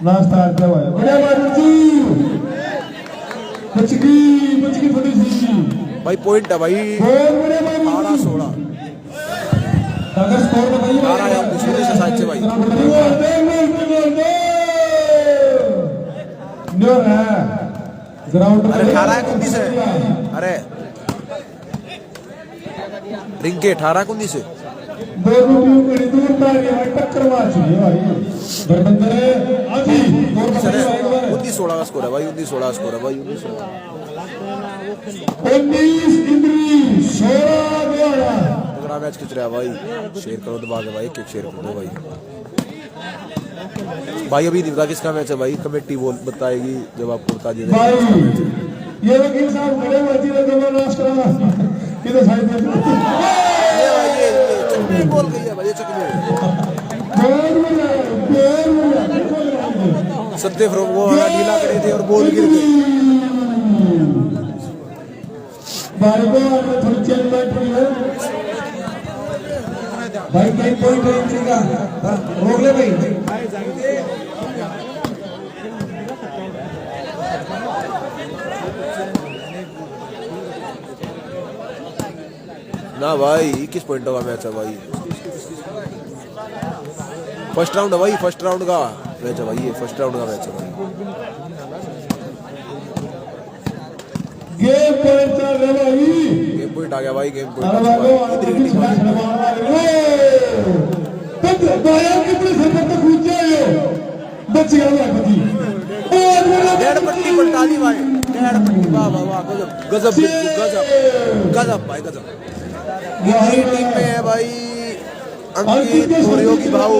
नाश्ता आता है बढ़िया बाजी बचगी थोड़ी सी भाई पॉइंट है भाई 18-16 अगर स्कोर में भाई 18 है दूसरे से साइड से भाई न्योर है ग्राउंड अरे 18-19 है अरे रिंके 18-19 है दोनों टीम बड़ी दूर तारी है टक्कर मार चुकी है भाई बरबंदर आजी 19-16 का स्कोर है भाई 19-16 का स्कोर है भाई 19 इंद्री 16 गोला तगड़ा मैच खिंच रहा है भाई शेयर करो दबा के भाई एक शेयर कर दो भाई भाई अभी नहीं पता किसका मैच है भाई कमेटी बोल बताएगी जब आपको बता दिया भाई ये वकील साहब खड़े मर्जी ने जमा नाश करा किधर साइड में ये भाई ये चकमे बोल गई है भाई ये चकमे सत्य फ्रॉम वो ढीला करे थे और बॉल गिर गई भाई को थोड़ी चेंज बैठ रही है भाई कई पॉइंट है इंट्री का रोक ले भाई ना भाई 21 पॉइंट का मैच है भाई फर्स्ट राउंड है भाई फर्स्ट राउंड का मैच है भाई ये फर्स्ट राउंड का मैच है भाई गेम पॉइंट चल रहा भाई गेम पॉइंट आ गया भाई गेम पॉइंट बाया कितने सफर तक कूद जाए बच गया भाई डेढ़ पट्टी पलटा दी भाई डेढ़ पट्टी वाह वाह वाह गजब गजब गजब गजब भाई गजब ये टीम में है भाई अंकित और योगी भाऊ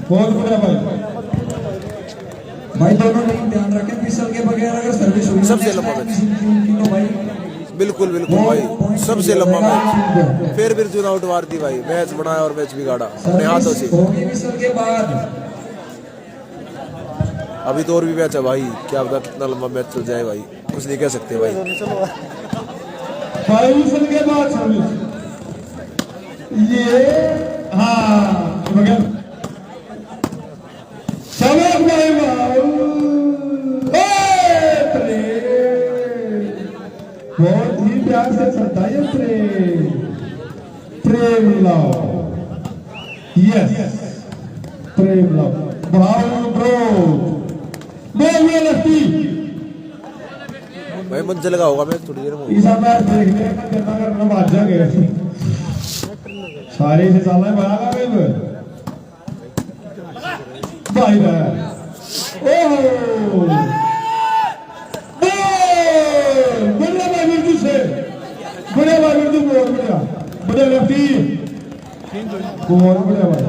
बहुत बढ़िया भाई भाई दोनों टीम ध्यान रखें पिसल के बगैर अगर सर्विस हुई सबसे लंबा मैच बिल्कुल बिल्कुल भाई सबसे लंबा मैच फिर अर्जुन आउट मार दी भाई मैच बनाया और मैच बिगाड़ा अपने हाथों से पिसल के बाद अभी तो और भी मैच है भाई क्या पता कितना लंबा मैच चल जाए भाई कुछ नहीं कह सकते भाई भाई पिसल के बाद सर्विस ये हाँ चलो भाई बहुत ही प्यार से चलता है प्रेम लाओ यस प्रेम लाओ भाव ब्रो बोलिए लस्सी भाई मन से लगा होगा मैच थोड़ी देर में ईसा मैच देखने का कितना करना बात जाएंगे सारे से साला बना गए भाई ओहो बढ़िया भाई बिरजू से बढ़िया भाई बिरजू बहुत बढ़िया बढ़िया लेफ्टी बहुत बढ़िया भाई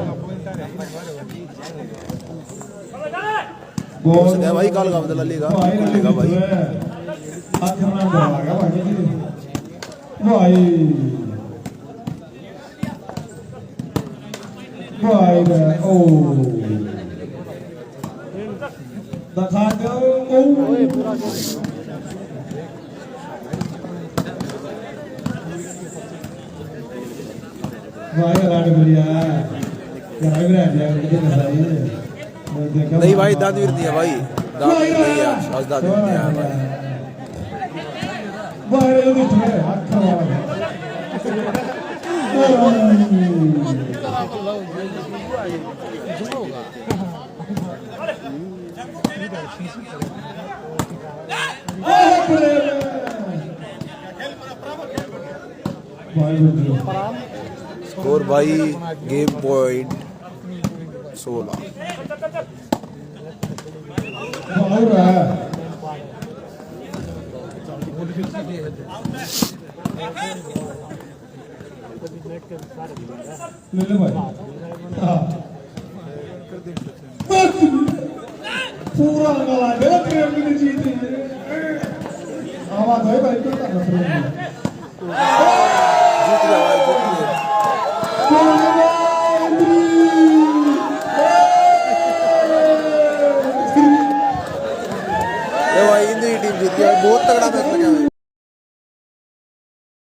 बहुत बढ़िया भाई काल का बदला लेगा भाई आक्रमण करेगा भाई भाई ओ दिखा दो भाई राड बढ़िया यार भी रह जाएगा मुझे ना नहीं भाई दादवीर नहीं है भाई, दादवीर नहीं है आज दादवीर नहीं है भाई। भाई ये तो है हाथ खराब है स्कोर भाई गेम पॉइंट 16। पूरा गला दे प्रेम की जीत आवाज है भाई तो